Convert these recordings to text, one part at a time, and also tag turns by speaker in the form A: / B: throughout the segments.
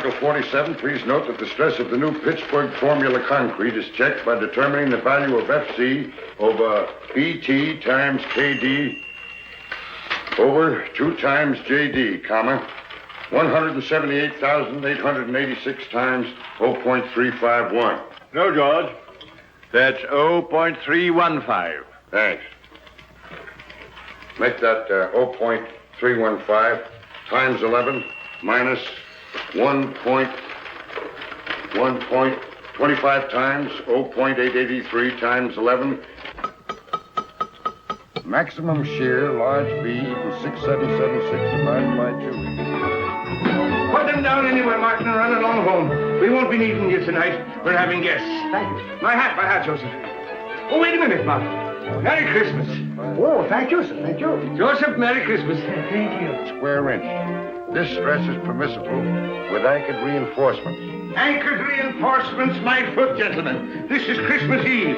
A: Article 47, please note that the stress of the new Pittsburgh formula concrete is checked by determining the value of FC over BT times KD over 2 times JD, comma, 178,886 times 0.351.
B: No, George. That's 0.315.
A: Thanks. Make that 0.315 times 11 minus 1.25 times 0.883 times 11. Maximum shear, large B, equals 6776 divided by 2.
C: Put them down anywhere, Martin, and run along home. We won't be needing you tonight. We're having guests.
D: Thank you.
C: My hat, Joseph. Oh, wait a minute, Martin. Merry Christmas.
D: Oh, thank you, sir. Thank you.
C: Joseph, Merry Christmas.
D: Thank you.
A: Square inch. This stress is permissible with anchored reinforcements.
C: Anchored reinforcements, my foot, gentlemen. This is Christmas Eve.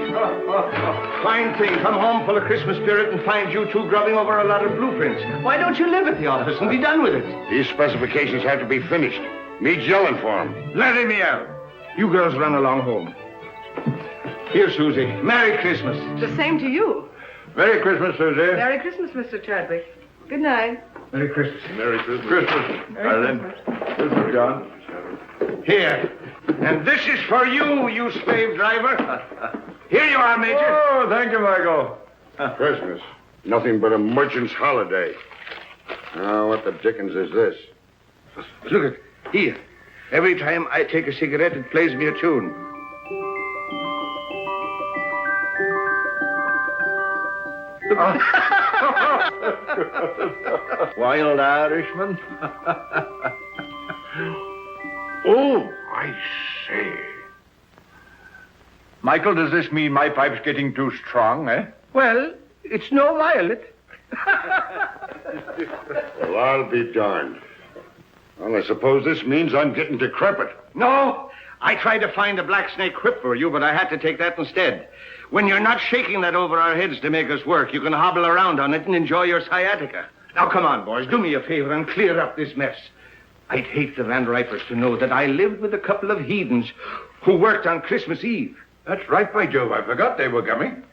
C: Fine thing. Come home full of Christmas spirit and find you two grubbing over a lot of blueprints. Why don't you live at the office and be done with it?
A: These specifications have to be finished. Me's yelling for them.
C: Let him out. You girls run along home. Here, Susie. Merry Christmas.
E: The same to you.
B: Merry Christmas, Susie.
E: Merry Christmas, Mr. Chadwick. Good night.
C: Merry Christmas.
A: Merry Christmas.
B: Christmas. Ireland. Christmas, John.
C: Here. And this is for you, you slave driver. Here you are, Major.
B: Oh, thank you, Michael.
A: Christmas. Nothing but a merchant's holiday. Now, what the dickens is this?
C: Look at here. Every time I take a cigarette, it plays me a tune.
B: Wild Irishman.
C: Oh, I say.
B: Michael, does this mean my pipe's getting too strong, eh?
C: Well, it's no violet.
A: Well, I'll be darned. Well, I suppose this means I'm getting decrepit.
C: No, I tried to find a black snake whip for you, but I had to take that instead. When you're not shaking that over our heads to make us work, you can hobble around on it and enjoy your sciatica. Now, come on, boys, do me a favor and clear up this mess. I'd hate the Van Ripers to know that I lived with a couple of heathens who worked on Christmas Eve.
B: That's right, by Jove. I forgot they were coming.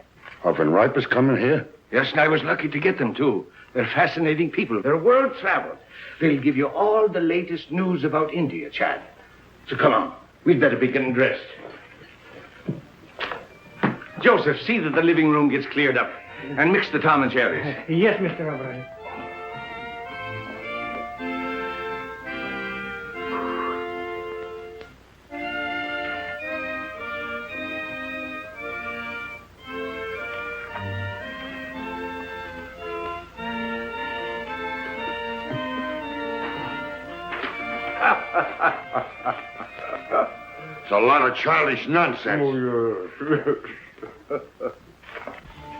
A: Van Ripers coming here?
C: Yes, and I was lucky to get them, too. They're fascinating people. They're world-traveled. They'll give you all the latest news about India, Chad. So come on. We'd better be getting dressed. Joseph, see that the living room gets cleared up. And mix the Tom and Jerry's.
D: Yes, Mr. O'Brien.
A: It's a lot of childish nonsense.
B: Oh, yes.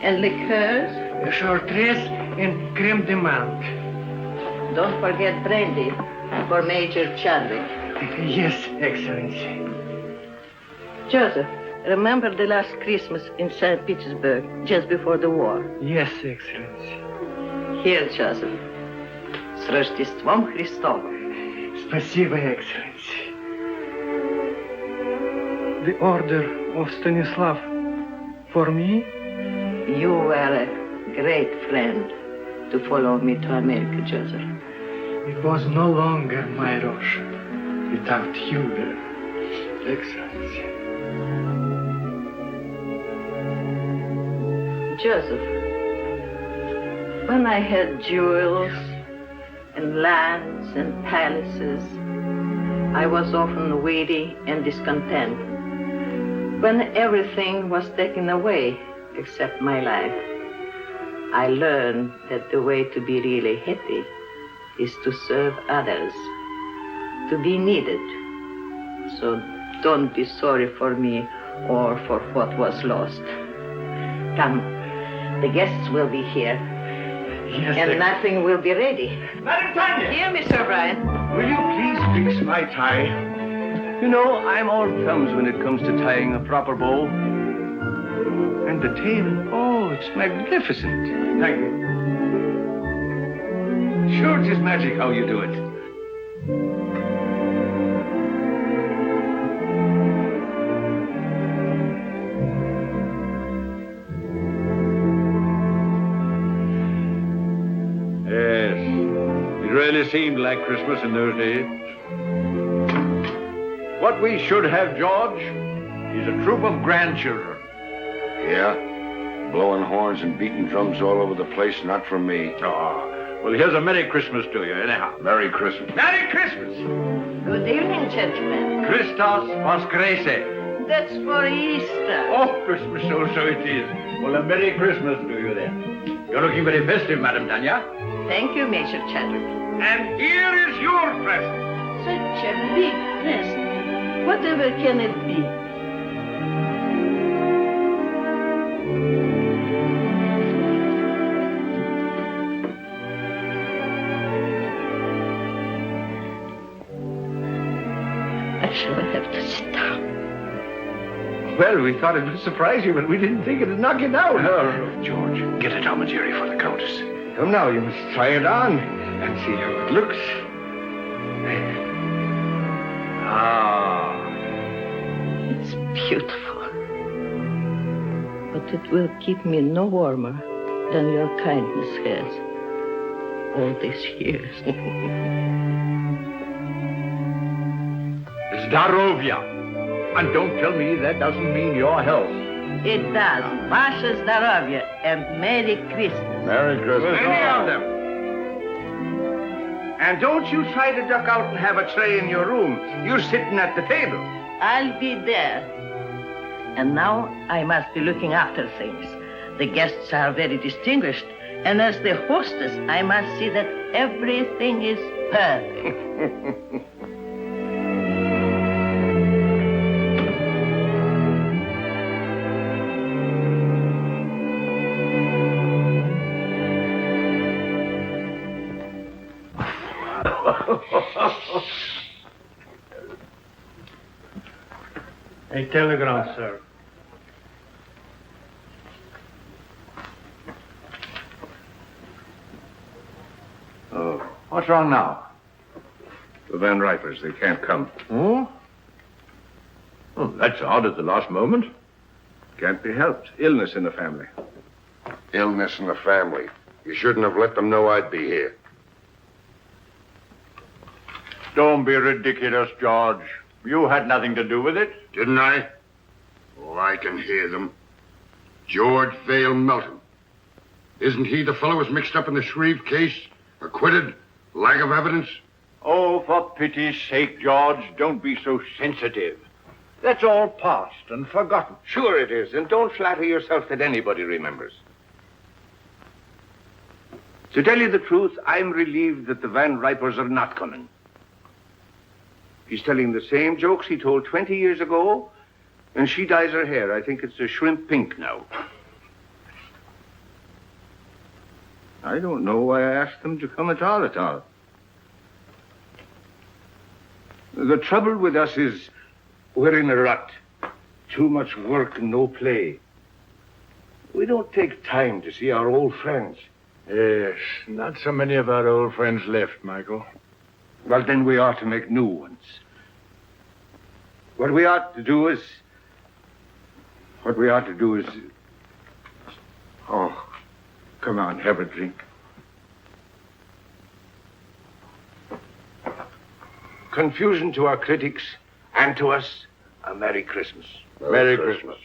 E: And liqueurs?
D: Chartreuse and creme de menthe.
E: Don't forget brandy for Major Chadwick.
D: Yes, Excellency.
E: Joseph, remember the last Christmas in St. Petersburg, just before the war?
D: Yes, Excellency.
E: Here, Joseph. С Рождеством Христовым.
D: Спасибо, Excellency. The order of Stanislav for me?
E: You were a great friend to follow me to America, Joseph.
D: It was no longer my Russia without you there, Excellency.
E: Joseph, when I had jewels and lands and palaces, I was often weary and discontent. When everything was taken away except my life, I learned that the way to be really happy is to serve others, to be needed. So don't be sorry for me or for what was lost. Come, the guests will be here.
D: Yes,
E: And nothing will be ready.
C: Madam Tanya!
E: Here, Mr. O'Brien.
C: Will you please fix my tie? You know, I'm all thumbs when it comes to tying a proper bow. And the tail, oh, it's magnificent. Thank you. Sure, it's just magic how you do it.
B: really seemed like Christmas in those days. What we should have, George, is a troop of grandchildren.
A: Yeah? Blowing horns and beating drums all over the place, not for me.
B: Oh, well, here's a Merry Christmas to you, anyhow.
A: Merry Christmas.
C: Merry Christmas!
E: Good evening, gentlemen.
B: Christos Voskreset.
E: That's for Easter.
B: Oh, Christmas, so it is. Well, a Merry Christmas to you then. You're looking very festive, Madam Tanya.
E: Thank you, Major Chadwick.
C: And here is your present.
E: Such a big present. Whatever can it be? I shall have to sit down.
B: Well, we thought it would surprise you, but we didn't think it'd knock you down.
C: Oh, George, get a Tom and Jerry for the Countess. Come now, you must try it on and see how it looks. Ah.
E: It's beautiful. But it will keep me no warmer than your kindness has all these years.
B: Zdarovia. And don't tell me that doesn't mean your health.
E: It does. Vasha Zdarovya and Merry Christmas.
A: Merry Christmas.
C: Many of them. And don't you try to duck out and have a tray in your room. You're sitting at the table.
E: I'll be there. And now I must be looking after things. The guests are very distinguished, and as the hostess, I must see that everything is perfect.
D: A telegram, sir.
B: Oh, what's wrong now?
C: The Van Ripers, they can't come.
B: Oh? Oh, that's odd at the last moment.
C: Can't be helped. Illness in the family.
A: Illness in the family. You shouldn't have let them know I'd be here.
B: Don't be ridiculous, George. You had nothing to do with it.
A: Didn't I? Oh, I can hear them. George Vale Melton. Isn't he the fellow who's mixed up in the Shreve case? Acquitted? Lack of evidence?
B: Oh, for pity's sake, George, don't be so sensitive. That's all past and forgotten.
C: Sure it is, and don't flatter yourself that anybody remembers. To tell you the truth, I'm relieved that the Van Ripers are not coming. He's telling the same jokes he told 20 years ago, and she dyes her hair. I think it's a shrimp pink now. I don't know why I asked them to come at all. The trouble with us is we're in a rut. Too much work and no play. We don't take time to see our old friends.
B: Yes, not so many of our old friends left, Michael.
C: Well, then we ought to make new ones. What we ought to do is... Oh, come on, have a drink. Confusion to our critics and to us, a Merry Christmas.
B: Merry Christmas.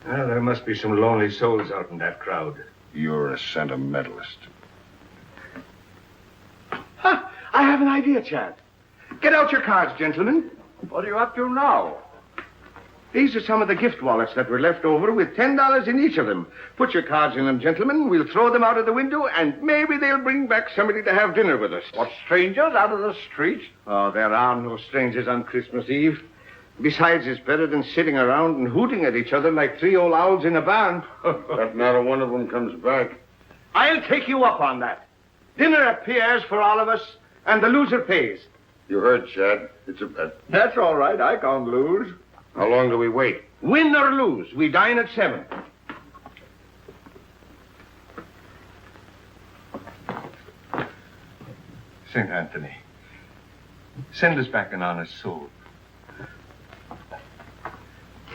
C: Well, there must be some lonely souls out in that crowd.
A: You're a sentimentalist.
C: Ha! I have an idea, Chad. Get out your cards, gentlemen.
B: What are you up to now?
C: These are some of the gift wallets that were left over with $10 in each of them. Put your cards in them, gentlemen. We'll throw them out of the window, and maybe they'll bring back somebody to have dinner with us.
B: What, strangers out of the street?
C: Oh, there are no strangers on Christmas Eve. Besides, it's better than sitting around and hooting at each other like three old owls in a barn.
A: If not a one of them comes back.
C: I'll take you up on that. Dinner at Pierre's for all of us, and the loser pays.
A: You heard, Chad. It's a bet.
B: That's all right. I can't lose.
A: How long do we wait?
C: Win or lose, we dine at 7. St. Anthony, send us back an honest soul.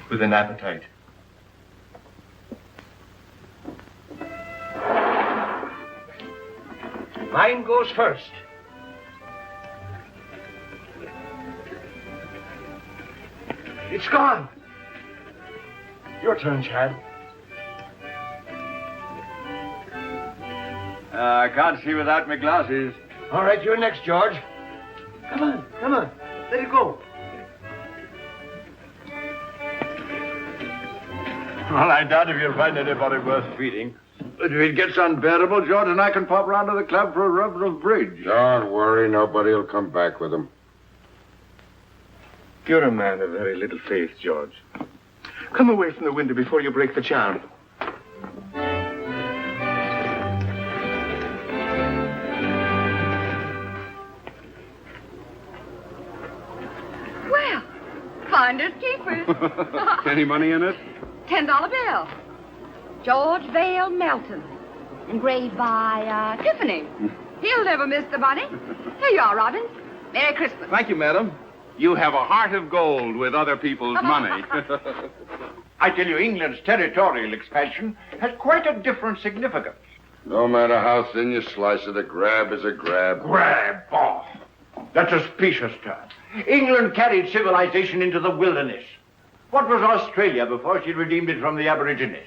C: With an appetite. Mine goes first. It's gone. Your turn, Chad.
B: I can't see without my glasses.
C: All right, you're next, George. Come on. Let it go.
B: Well, I doubt if you'll find anybody worth feeding. But if it gets unbearable, George and I can pop round to the club for a rub of bridge.
A: Don't worry, nobody will come back with him.
C: You're a man of very little faith, George. Come away from the window before you break the charm.
F: Well, finders keepers.
B: Any money in it?
F: $10 bill. George Vale Melton. Engraved by Tiffany. He'll never miss the money. Here you are, Robin. Merry Christmas.
B: Thank you, madam. You have a heart of gold with other people's money. I tell you, England's territorial expansion has quite a different significance.
A: No matter how thin you slice it, a grab is a grab.
B: Grab, oh, that's a specious term. England carried civilization into the wilderness. What was Australia before she redeemed it from the Aborigines?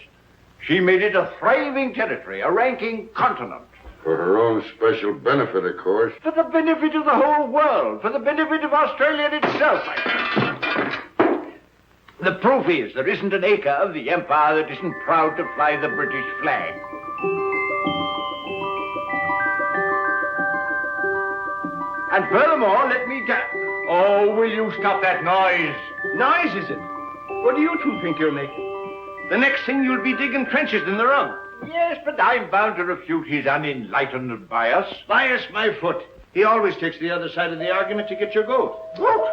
B: She made it a thriving territory, a ranking continent.
A: For her own special benefit, of course.
B: For the benefit of the whole world, for the benefit of Australia itself. The proof is there isn't an acre of the empire that isn't proud to fly the British flag. And furthermore, let me tell... Oh, will you stop that noise?
C: Noise, is it? What do you two think you're making? The next thing you'll be digging trenches in the rug.
B: Yes, but I'm bound to refute his unenlightened bias.
C: Bias my foot. He always takes the other side of the argument to get your goat.
B: Goat?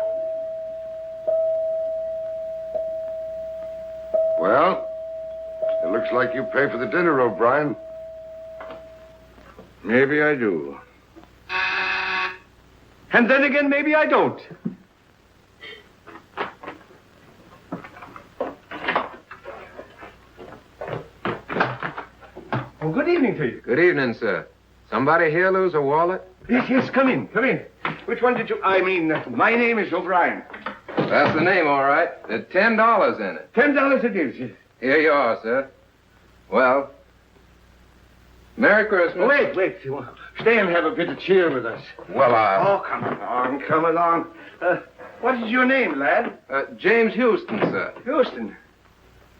A: Well, it looks like you pay for the dinner, O'Brien.
C: Maybe I do. And then again, maybe I don't. Oh, good evening to you.
G: Good evening, sir. Somebody here lose a wallet?
C: Yes, come in. Which one did you... my name is O'Brien.
G: That's the name, all right. There's $10 in it.
C: $10 it is, yes.
G: Here you are, sir. Well, Merry Christmas.
C: Oh, wait. Stay and have a bit of cheer with us.
G: Well,
C: Oh, come along. What is your name, lad?
G: James Houston, sir.
C: Houston.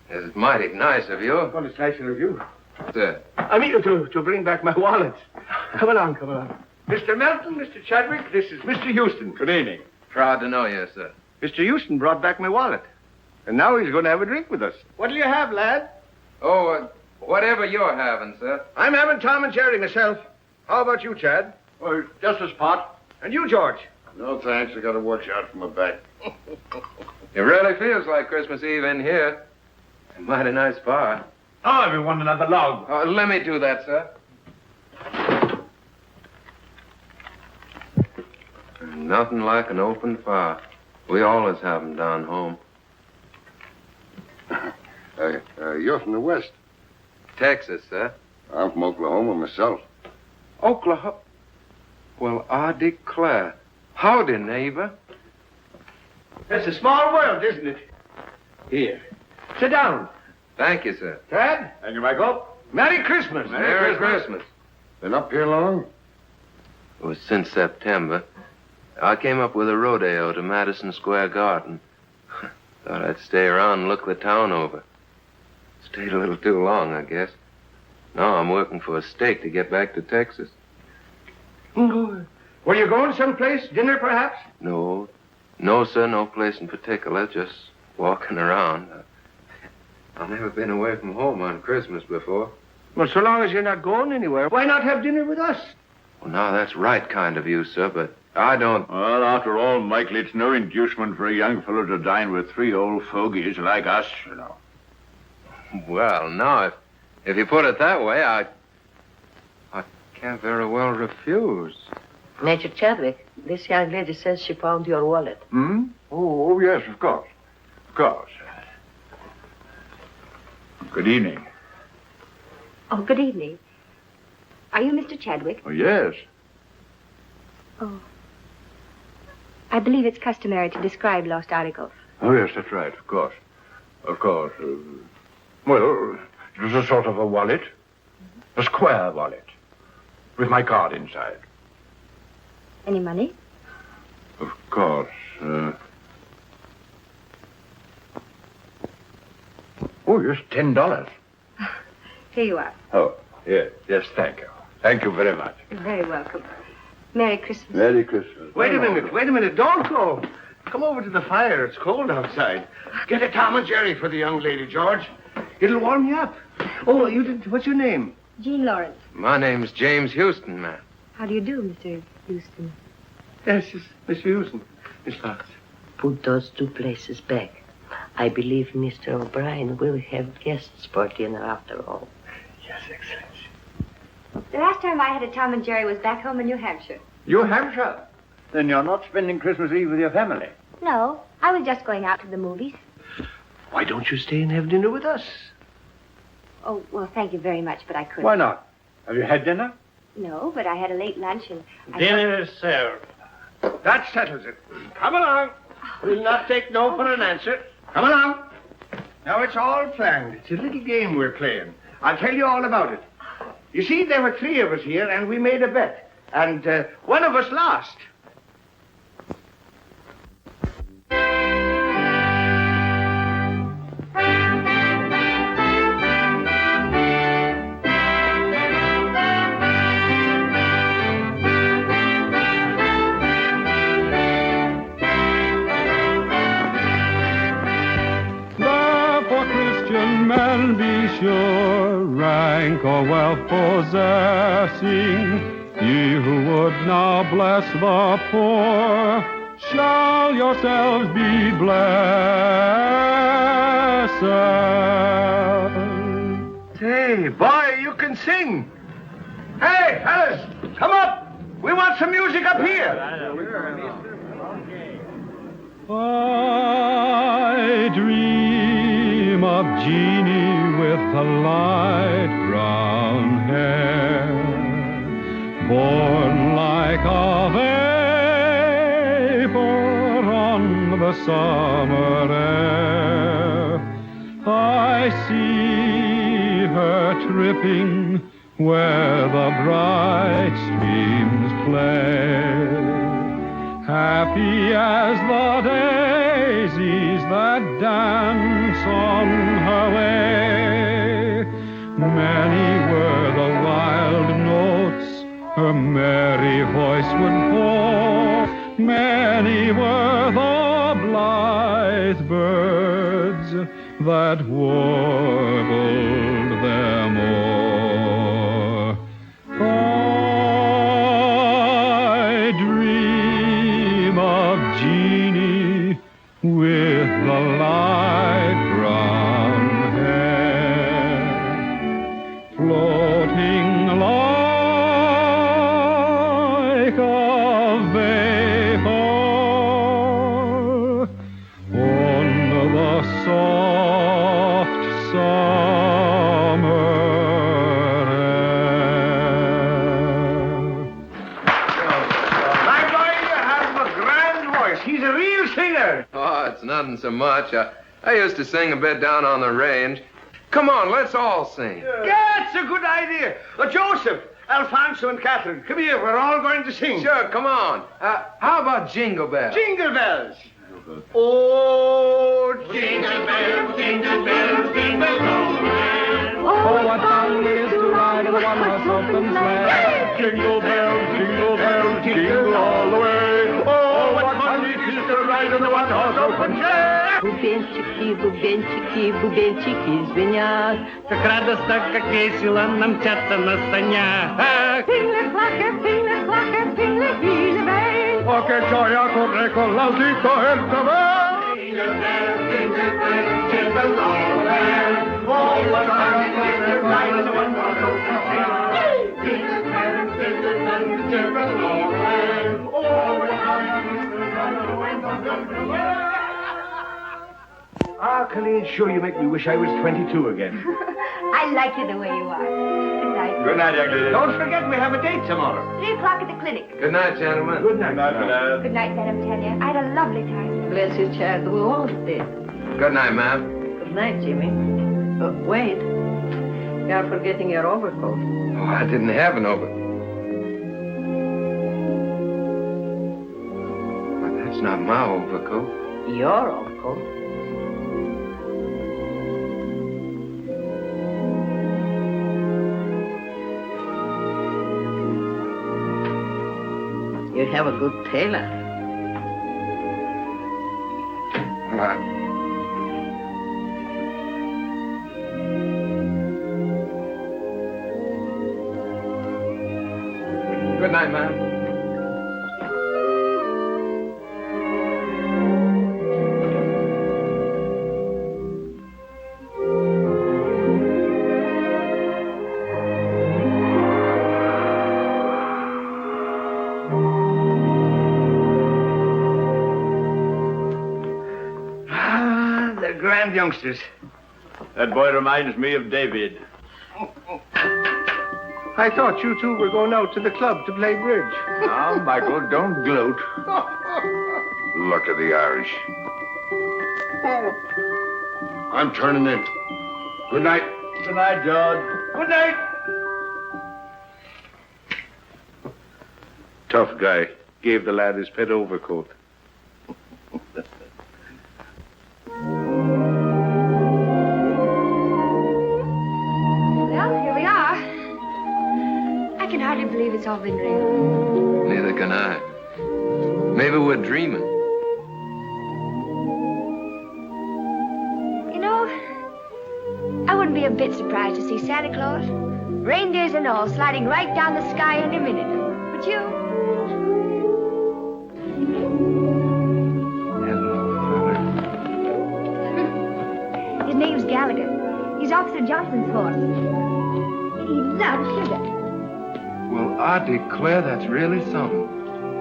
G: It's mighty nice of you.
C: Well, it's nicer of you.
G: Sir.
C: I mean to bring back my wallet. Come along. Mr. Melton, Mr. Chadwick, this is Mr. Houston.
B: Good evening.
G: Proud to know you, sir.
C: Mr. Houston brought back my wallet. And now he's going to have a drink with us. What'll you have, lad?
G: Oh, whatever you're having, sir.
C: I'm having Tom and Jerry myself. How about you, Chad?
B: Well, just a spot.
C: And you, George?
A: No, thanks. I got to watch out for my back.
G: It really feels like Christmas Eve in here. A mighty nice fire.
B: Oh, everyone another log.
G: Oh, let me do that, sir. Nothing like an open fire. We always have them down home.
A: You're from the West.
G: Texas, sir.
A: I'm from Oklahoma myself.
G: Oklahoma? Well, I declare. Howdy, neighbor.
C: It's a small world, isn't it? Here. Sit down.
G: Thank you, sir.
C: Chad?
B: Thank you, Michael.
C: Merry Christmas.
G: Merry Christmas.
A: Been up here long?
G: It was since September. I came up with a rodeo to Madison Square Garden. Thought I'd stay around and look the town over. Stayed a little too long, I guess. Now I'm working for a stake to get back to Texas.
C: Were you going someplace? Dinner, perhaps?
G: No, sir, no place in particular. Just walking around. I've never been away from home on Christmas before.
C: Well, so long as you're not going anywhere, why not have dinner with us?
G: Well, now, that's right kind of you, sir, but I don't...
B: Well, after all, Michael, it's no inducement for a young fellow to dine with three old fogies like us, you know.
G: Well, now, if you put it that way, I can't very well refuse.
E: Major Chadwick, this young lady says she found your wallet.
B: Hmm? Oh, yes, of course. Of course. Good evening.
H: Oh, good evening. Are you Mr. Chadwick?
B: Oh, yes.
H: Oh. I believe it's customary to describe lost articles.
B: Oh, yes, that's right, of course. Of course. Well, it was a sort of a wallet. A square wallet. With my card inside.
H: Any money?
B: Of course. Oh, yes, $10.
H: Here you are.
B: Oh, yes, thank you. Thank you very much.
H: You're very welcome. Merry Christmas.
B: Merry Christmas.
C: Wait a minute. Don't go. Come over to the fire. It's cold outside. Get a Tom and Jerry for the young lady, George. It'll warm you up. Oh, you did. What's your name?
H: Jean Lawrence.
G: My name's James Houston, ma'am.
H: How do you do, Mr. Houston?
C: Yes, Miss Houston. Miss Lawrence.
E: Put those 2 places back. I believe Mr. O'Brien will have guests for dinner after all.
C: Yes, Excellency.
H: The last time I had a Tom and Jerry was back home in New Hampshire.
B: New Hampshire? Then you're not spending Christmas Eve with your family?
H: No, I was just going out to the movies.
C: Why don't you stay and have dinner with us?
H: Oh, well, thank you very much, but I couldn't.
B: Why not? Have you had dinner?
H: No, but I had a late lunch and
D: Dinner is served.
C: That settles it. Come along. We'll not take no for an answer. Come along. Now, it's all planned. It's a little game we're playing. I'll tell you all about it. You see, there were 3 of us here, and we made a bet. And one of us lost.
I: Therefore, Christian men, be sure, rank or wealth possessing, ye who would now bless the poor, shall yourselves be blessed.
C: Hey, boy, you can sing. Hey, fellas, come up. We want some music up here.
I: I dream of Jeannie with the light brown hair, born like a vapor on the summer air. I see her tripping where the bright streams play, happy as the daisies that dance on her way. Many were the wild notes her merry voice would pour, many were the blithe birds that warbled them o'er. I dream of Jeannie with the light brown hair, floating like a vapor on the soft summer air.
C: My boy, you have a grand voice. He's a real singer.
G: Oh, it's nothing so much. I used to sing a bit down on the range. Come on, let's all sing.
C: That's a good idea. Joseph, Alfonso, and Catherine, come here. We're all going to sing.
G: Sure, come on. How about Jingle Bells?
C: Jingle bells. Oh, jingle bells, jingle bells, jingle all the way.
I: Oh, what fun it is to ride in a one-horse open sleigh.
B: Jingle bells, jingle all the way. Oh, what fun it is to ride in the one-horse open sleigh.
E: Бубенчики, бубенчики, бубенчики звенят.
D: Как радостно, как весело нам мчаться на санях.
B: Oh, che gioia corre con l'audito e il cavallo.
C: Jingle bells, jingle bells, jingle all the way. Oh, what fun it is to ride in the one-horse open sleigh. Jingle bells, jingle bells, jingle all the way. Ah, Colleen, sure you make me wish I was 22 again.
H: I like you the way you are. Good night.
B: Good night, young lady.
C: Don't forget we have a date tomorrow.
H: 3 o'clock at the clinic.
G: Good night, gentlemen.
C: Good night.
H: Good night, Madame Tanya. I had a lovely time.
E: Bless you, child. We all did.
G: Good night, ma'am.
E: Good night, Jimmy. Wait. You're forgetting your overcoat.
G: Oh, I didn't have an overcoat. But that's not my overcoat.
E: Your overcoat? You have a good tailor.
G: Good night, ma'am.
C: Ah, they're grand youngsters.
B: That boy reminds me of David.
C: I thought you two were going out to the club to play bridge.
B: Now, Michael, don't gloat.
A: Luck of the Irish. I'm turning in. Good night.
B: Good night, George.
C: Good night. Tough guy. Gave the lad his pet overcoat.
H: Well, here we are. I can hardly believe it's all been real.
G: Neither can I. Maybe we're dreaming.
H: You know, I wouldn't be a bit surprised to see Santa Claus, reindeers and all, sliding right down the sky any minute. But you? His name's Gallagher. He's Officer Johnson's horse. He loves sugar.
G: Well, I declare that's really something.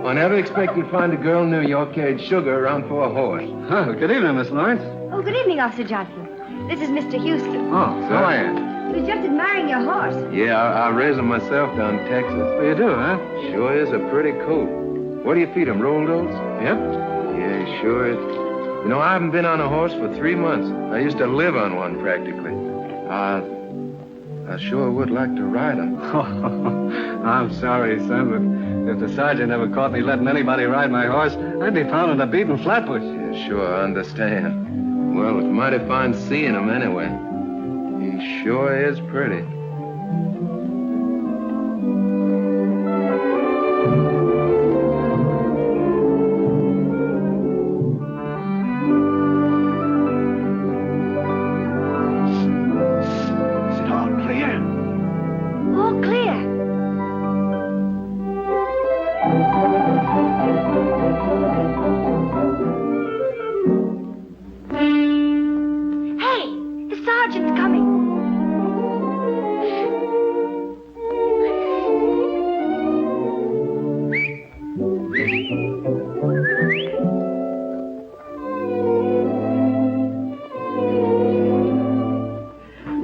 G: I never expected to find a girl in New York carried sugar around for a horse.
D: Oh, good evening, Miss Lawrence.
H: Oh, good evening, Officer Johnson. This is Mr. Houston.
D: Oh,
G: So I am.
H: He was just admiring your horse.
G: Yeah, I raised him myself down in Texas.
D: Well, you do, huh?
G: Sure is a pretty coat. What do you feed him, rolled oats?
D: Yep.
G: Yeah, sure is. You know, I haven't been on a horse for 3 months. I used to live on one practically. I sure would like to ride him.
D: I'm sorry, son, but if the sergeant ever caught me letting anybody ride my horse, I'd be pounding a beaten flatbush.
G: Yeah, sure, I understand. Well, it's mighty fine seeing him anyway. He sure is pretty.
C: Is it all clear?
H: All clear. Hey, the sergeant's coming.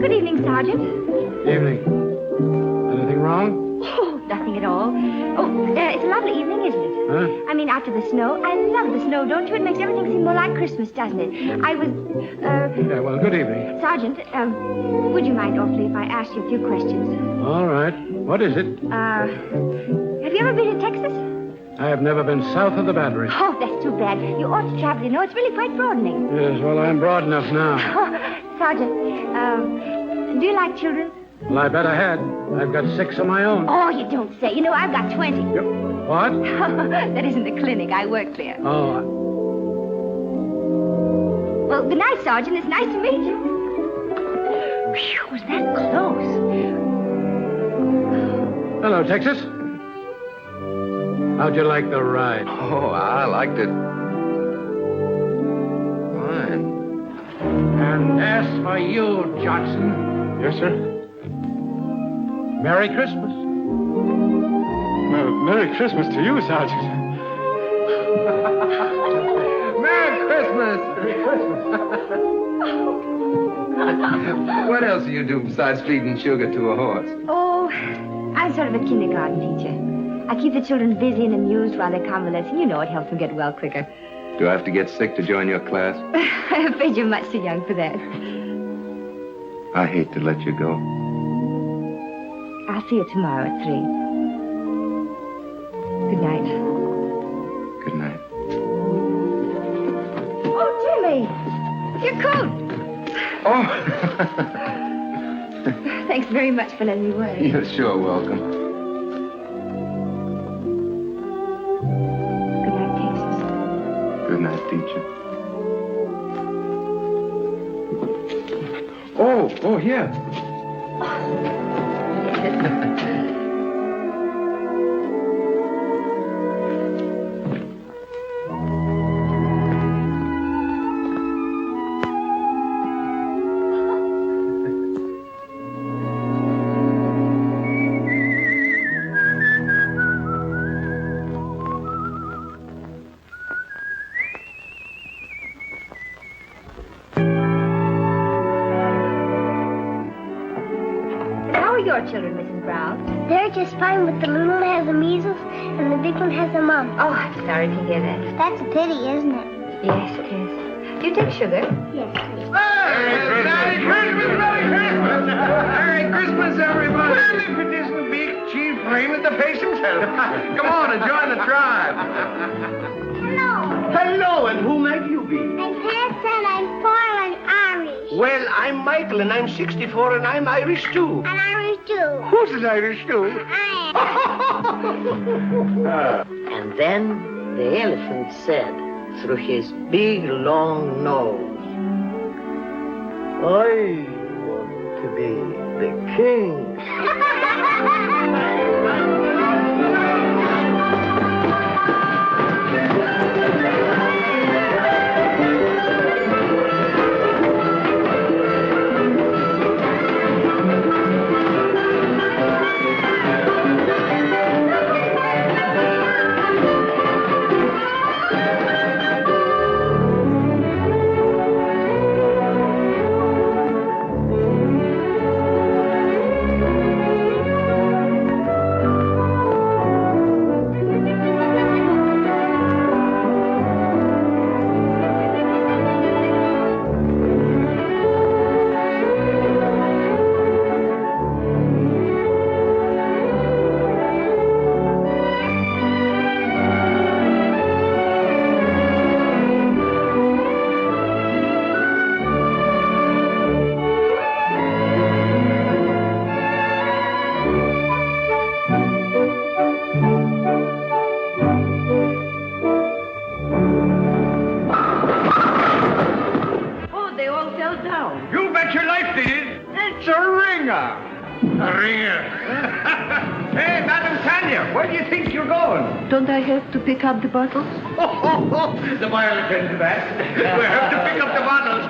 H: Good evening, Sergeant.
D: Evening. Anything wrong?
H: Oh, nothing at all. Oh, it's a lovely evening, isn't it?
D: Huh?
H: I mean, after the snow. I love the snow, don't you? It makes everything seem more like Christmas, doesn't it? I was,
D: Yeah, well, good evening.
H: Sergeant, would you mind awfully if I asked you a few questions?
D: All right. What is it?
H: Have you ever been to Texas?
D: I have never been south of the Battery.
H: Oh, that's too bad. You ought to travel, you know. It's really quite broadening.
D: Yes, well, I'm broad enough now.
H: Oh, Sergeant, do you like children?
D: Well, I bet I had. I've got 6 of my own.
H: Oh, you don't say. You know, I've got 20.
D: What?
H: That isn't the clinic. I work there.
D: Oh,
H: Well, good night, Sergeant. It's nice to meet you. Phew, was that close?
D: hello, Texas. How'd you like the ride?
G: Oh, I liked it. Fine.
D: And as for you, Johnson. Yes, sir. Merry Christmas. Well, Merry Christmas to you, Sergeant.
C: Merry
G: Christmas! What else do you do besides feeding sugar to a horse?
H: Oh, I'm sort of a kindergarten teacher. I keep the children busy and amused while they're convalescing. You know, it helps them get well quicker.
G: Do I have to get sick to join your class?
H: I'm afraid you're much too young for that.
G: I hate to let you go.
H: I'll see you tomorrow at 3. Good night.
G: Good night.
H: Oh, Jimmy! Your coat!
G: Oh!
H: Thanks very much for letting me wear it.
G: You're sure welcome.
H: Good night, Texas.
G: Good night, teacher. Oh, here.
H: How are your children, Mrs. Brown?
J: They're just fine, but the little one has the measles and the big one has the mumps.
H: Oh, I'm sorry to hear that.
J: That's a pity, isn't it?
H: Yes, it is. Do you take sugar?
J: Yes, please.
C: Merry Christmas!
G: Merry Christmas, everybody!
C: Well, if it isn't Big Chief Raymond the Face himself.
G: Come on and join the tribe.
J: Hello.
C: Hello, and who might you be?
J: I'm Pat, and I'm 4 and Irish.
C: Well, I'm Michael, and I'm 64, and I'm Irish, too.
J: And Irish too.
C: Who's an Irish, too?
J: I
E: And then the elephant said through his big long nose, I want to be the king. Oh, they all fell down.
C: You bet your life they did. It's a ringer. A ringer. Hey, Madam Tanya, where do you think you're going?
E: Don't I have to pick up the bottles?
C: The boy will attend to that. We'll have to pick up the bottles.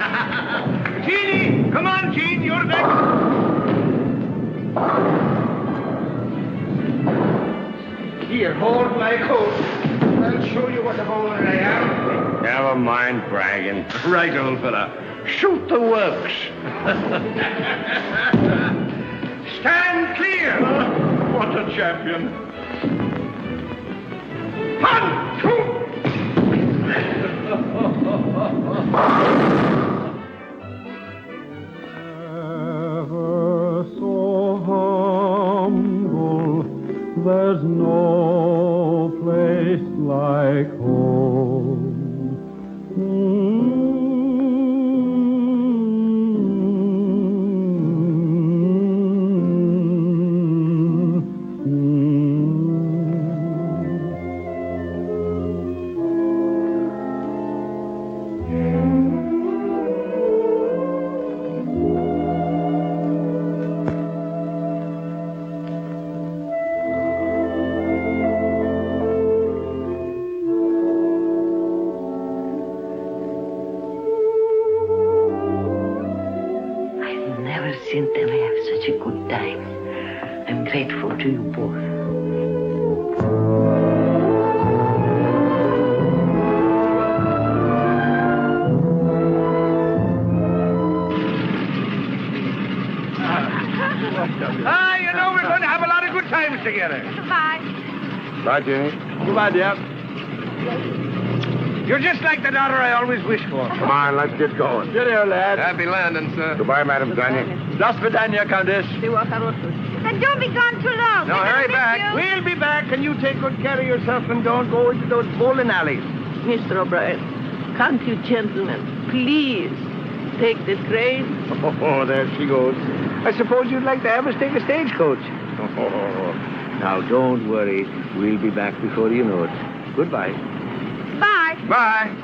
C: Jeannie, come on, Jean, you're next. Here, hold my coat. I'll show you what a bowler I am. Never mind bragging. Right, old fella. Shoot the works. Stand clear. What a champion. 1, 2.
I: Ever so humble, there's no place like home.
E: Never seen them have such a good time. I'm grateful to you both.
C: You know we're going to have a lot of good times together.
F: Goodbye.
A: Bye, Jenny.
C: Goodbye, dear. You're just like the daughter I always wished for.
A: Come on, let's get going.
C: Cheerio, lad.
G: Happy landing, sir.
A: Goodbye, Madam Tanya.
C: До свидания, Countess.
F: Then don't be gone too long.
G: No,
F: We're gonna
G: hurry
F: miss
G: back.
F: you.
C: We'll be back, and you take good care of yourself and don't go into those bowling alleys.
E: Mr. O'Brien, can't you gentlemen please take the train?
C: Oh, there she goes. I suppose you'd like to have us take a stagecoach. Now, don't worry. We'll be back before you know it. Goodbye.
F: Bye.
G: Bye.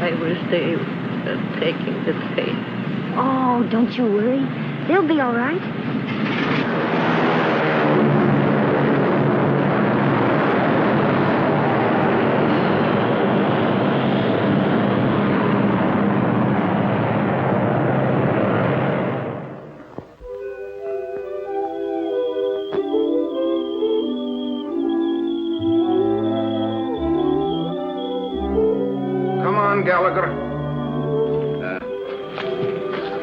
E: I wish they were taking the train.
H: Oh, don't you worry. They'll be all right.
A: Come on, Gallagher.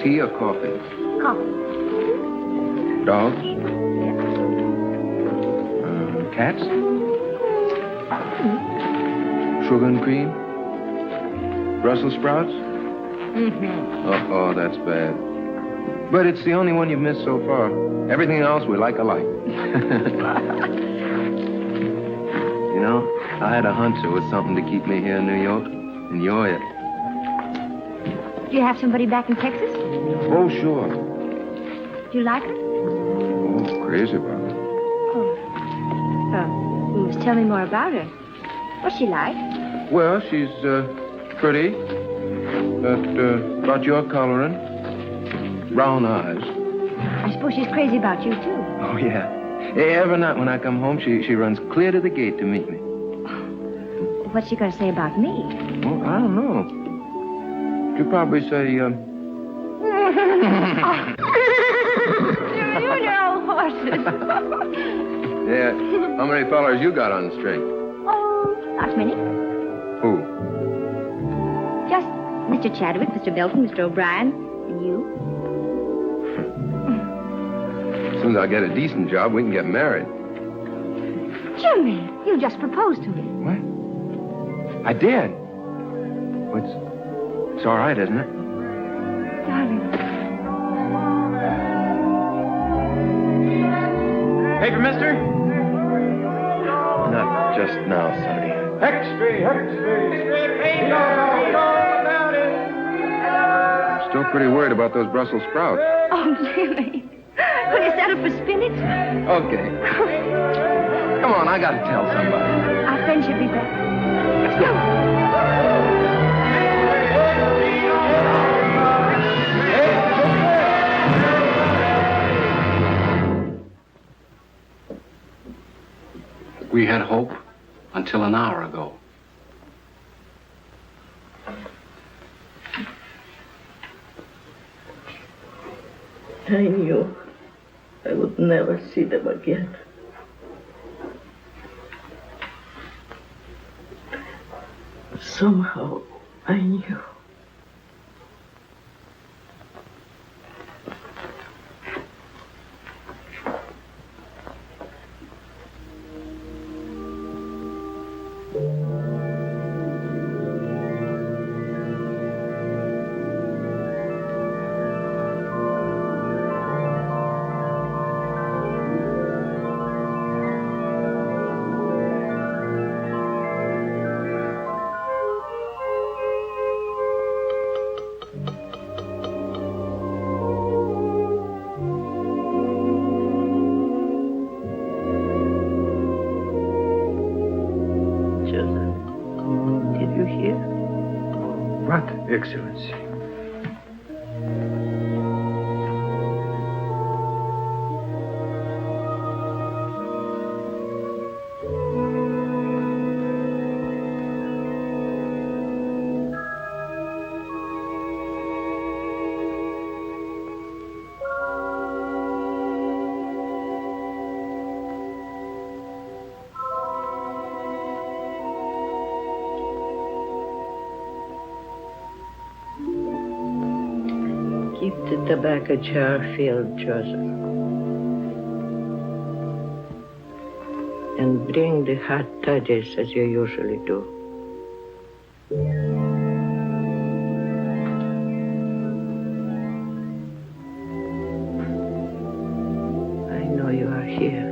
G: Tea or coffee?
H: Coffee.
G: Dogs? Cats? Sugar and cream? Brussels sprouts?
E: Mm-hmm.
G: Oh, that's bad. But it's the only one you've missed so far. Everything else we like alike. You know, I had a hunch there was something to keep me here in New York, and you're it.
H: Do you have somebody back in Texas?
G: Oh, sure.
H: Do you like her?
G: Oh, crazy about it.
H: You must tell me more about her. What's she like?
G: Well, she's pretty. About your coloring. Brown eyes.
H: I suppose she's crazy about you, too.
G: Oh, yeah. Every night when I come home, she runs clear to the gate to meet me.
H: What's she going to say about me?
G: Well, I don't know. She'll probably say,
H: You know horses.
G: yeah, how many fellers you got on the string?
H: Oh, not many.
G: Who?
H: Just Mr. Chadwick, Mr. Belton, Mr. O'Brien, and you.
G: As soon as I get a decent job, we can get married.
H: Jimmy, you just proposed to me.
G: What? I did. Well, it's all right, isn't it?
H: Darling.
C: Paper, mister?
G: Not just now, Sonny. I'm still pretty worried about those Brussels sprouts.
H: Oh, Jimmy. Will you settle for spinach?
G: Okay. Come on, I gotta tell somebody.
H: Our friend should be back. Let's go.
D: We had hope until an hour ago.
E: I knew I would never see them again. Somehow, I knew. Did you hear?
C: What, Excellency?
E: Keep the tobacco jar filled, Joseph. And bring the hot toddies as you usually do. I know you are here.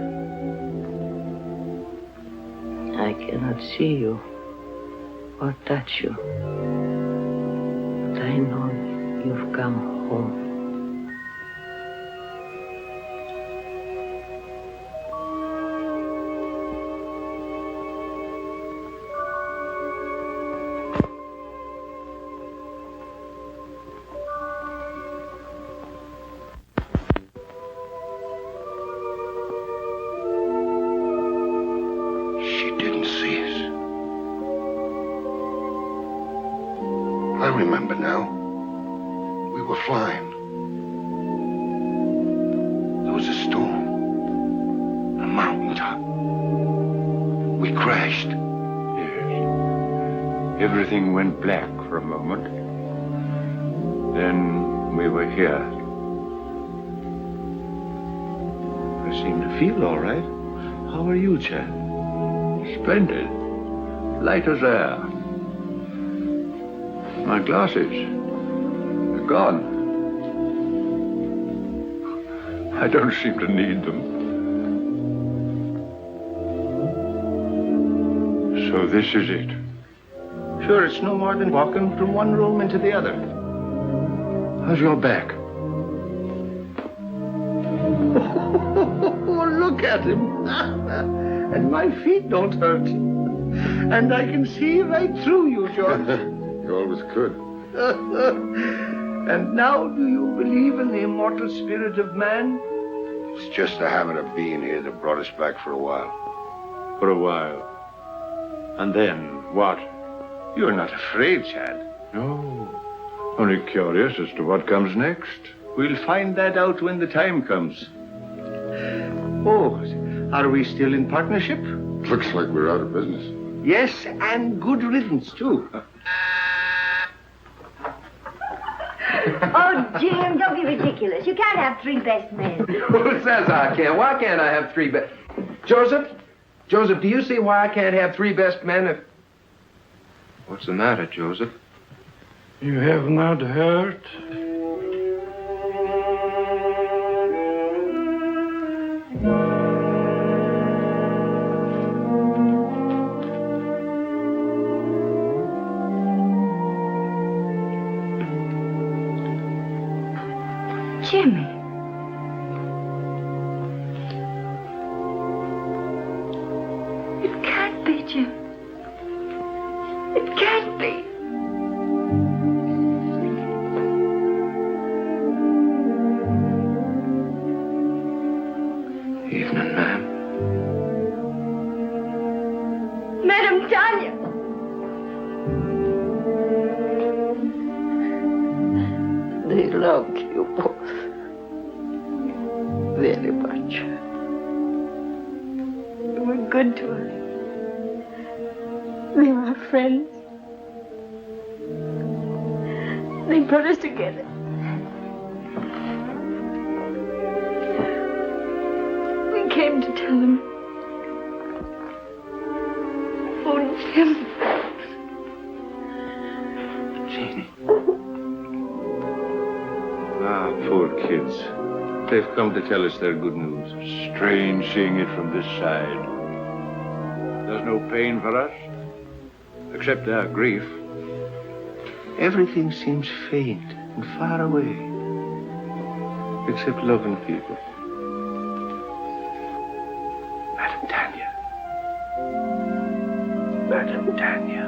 E: I cannot see you or touch you. But I know you've come home.
A: She didn't see us. I remember now. We were flying. There was a storm. A mountaintop. We crashed.
B: Yes. Everything went black for a moment. Then we were here. I seem to feel all right. How are you, Chad? Splendid. Light as air. My glasses. They're gone. I don't seem to need them. So this is it. Sure, it's no more than walking from one room into the other. How's your back? Oh, look at him. And my feet don't hurt. And I can see right through you, George.
A: You always could.
B: And now do you believe in the immortal spirit of man?
A: It's just the habit of being here that brought us back for a while.
B: For a while. And then what? You're not afraid, Chad. No. Only curious as to what comes next. We'll find that out when the time comes. Oh, are we still in partnership?
A: Looks like we're out of business.
B: Yes, and good riddance, too.
H: Oh, Jim, don't be ridiculous. You can't have three best men.
G: Who says I can? Why can't I have three best... Joseph? Joseph, do you see why I can't have three best men if... What's the matter, Joseph?
D: You have not heard?
H: Jimmy. It can't be, Jim. It can't be.
G: Evening, ma'am.
H: Madam Tanya.
E: They loved you both very much.
H: You were good to us. They were our friends. They brought us together. We came to tell them. Oh, Jim.
G: Jeannie.
B: Ah, poor kids. They've come to tell us their good news. Strange seeing it from this side. There's no pain for us, except our grief. Everything seems faint and far away, except loving people. Madam Tanya. Madam Tanya.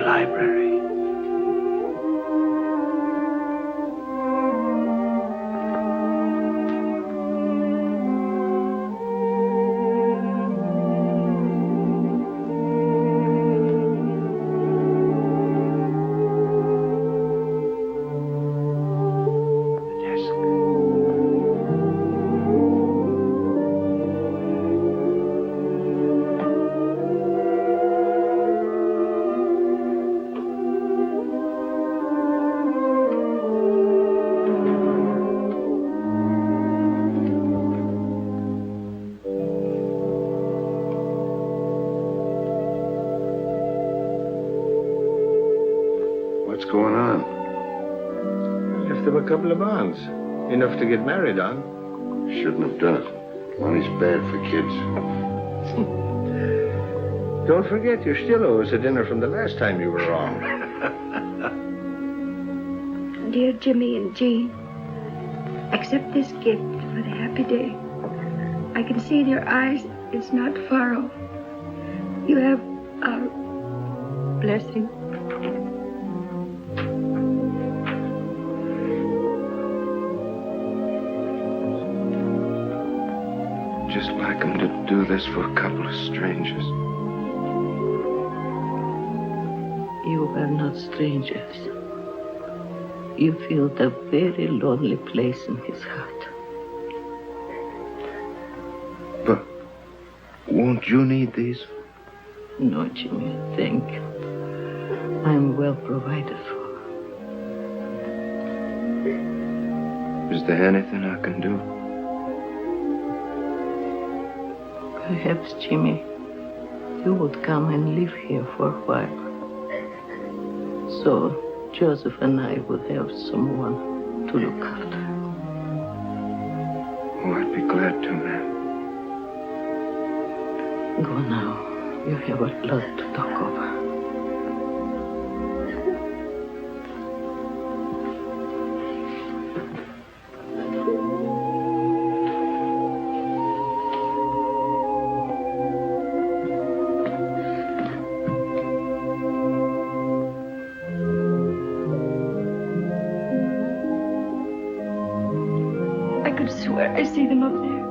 B: Library.
C: left him a couple of bonds. Enough to get married on.
A: Shouldn't have done it. Money's bad for kids.
C: Don't forget, you still owe us a dinner from the last time you were wrong.
H: Dear Jimmy and Jean, accept this gift for the happy day. I can see in your eyes it's not far off. You have our blessing.
G: Just like him to do this for a couple of strangers.
E: You are not strangers. You filled a very lonely place in his heart.
G: But won't you need these?
E: No, Jimmy, thank you. I'm well provided for.
G: Is there anything I can do?
E: Perhaps, Jimmy, you would come and live here for a while. So Joseph and I would have someone to look after.
G: Oh, I'd be glad to, ma'am.
E: Go now. You have a lot to talk over.
H: I could swear I see them up there.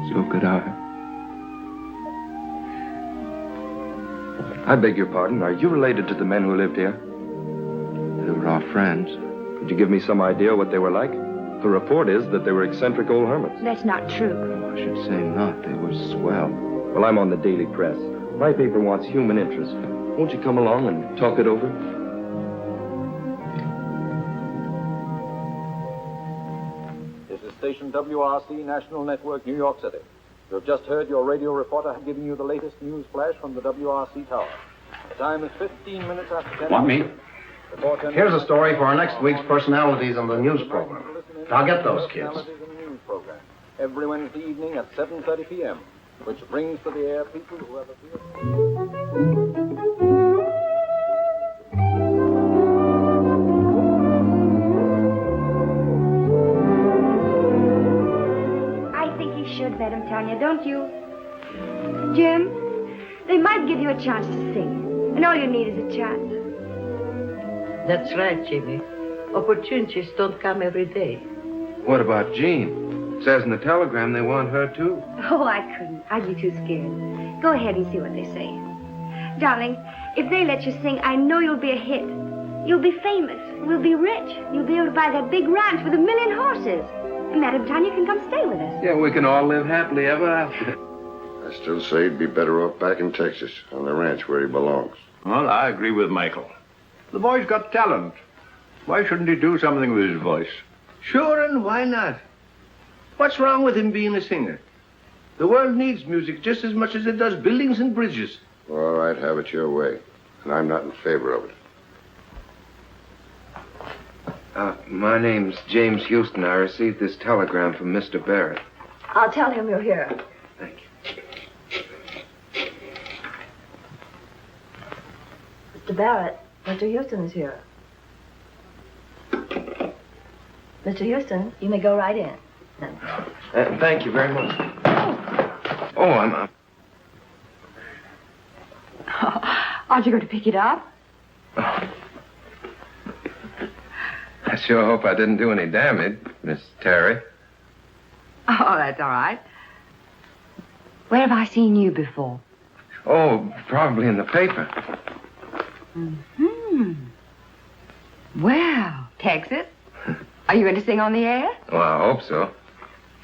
G: So could I.
K: I beg your pardon. Are you related to the men who lived here?
G: They were our friends.
K: Could you give me some idea what they were like? The report is that they were eccentric old hermits.
H: That's not true.
G: I should say not. They were swell.
K: Well, I'm on the Daily Press. My paper wants human interest. Won't you come along and talk it over?
L: This is station WRC National Network, New York City. You have just heard your radio reporter giving you the latest news flash from the WRC tower. The time is 15 minutes after 10.
M: Want me? Here's a story for our next week's personalities on the news program. I'll get those kids.
L: News program every Wednesday evening at 7:30 p.m., which brings to the air people who have appeared.
H: Should let him, Tanya, don't you? Jim, they might give you a chance to sing, and all you need is a chance.
E: That's right, Jimmy. Opportunities don't come every day.
G: What about Jean? It says in the telegram they want her, too.
H: Oh, I couldn't. I'd be too scared. Go ahead and see what they say. Darling, if they let you sing, I know you'll be a hit. You'll be famous. We'll be rich. You'll be able to buy that big ranch with 1,000,000 horses. And Madam Tanya can come stay with us.
G: Yeah, we can all live happily ever after.
A: I still say he'd be better off back in Texas, on the ranch where he belongs.
B: Well, I agree with Michael. The boy's got talent. Why shouldn't he do something with his voice?
C: Sure, and why not? What's wrong with him being a singer? The world needs music just as much as it does buildings and bridges.
A: All right, have it your way. And I'm not in favor of it.
G: My name's James Houston. I received this telegram from Mr. Barrett.
H: I'll tell him you're here.
G: Thank you.
N: Mr. Barrett, Mr. Houston is here. Mr. Houston, you may go right in.
G: Thank you very much. Oh, I'm...
F: Aren't you going to pick it up?
G: I sure hope I didn't do any damage, Miss Terry.
F: Oh, that's all right. Where have I seen you before?
G: Oh, probably in the paper.
F: Mm-hmm. Well, Texas, are you going to sing on the air?
G: Well, I hope so.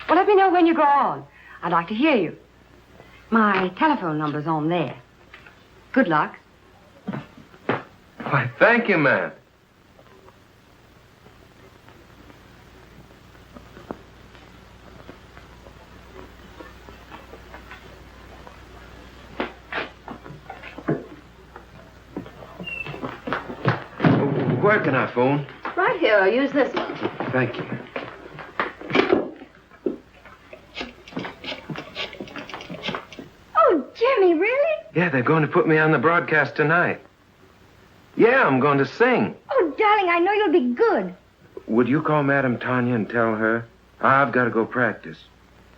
F: Well, let me know when you go on. I'd like to hear you. My telephone number's on there. Good luck.
G: Why, thank you, ma'am. Where can I phone?
N: Right here. Use this one.
G: Thank you.
H: Oh, Jimmy, really?
G: Yeah, they're going to put me on the broadcast tonight. Yeah, I'm going to sing.
H: Oh, darling, I know you'll be good.
G: Would you call Madame Tanya and tell her? I've got to go practice.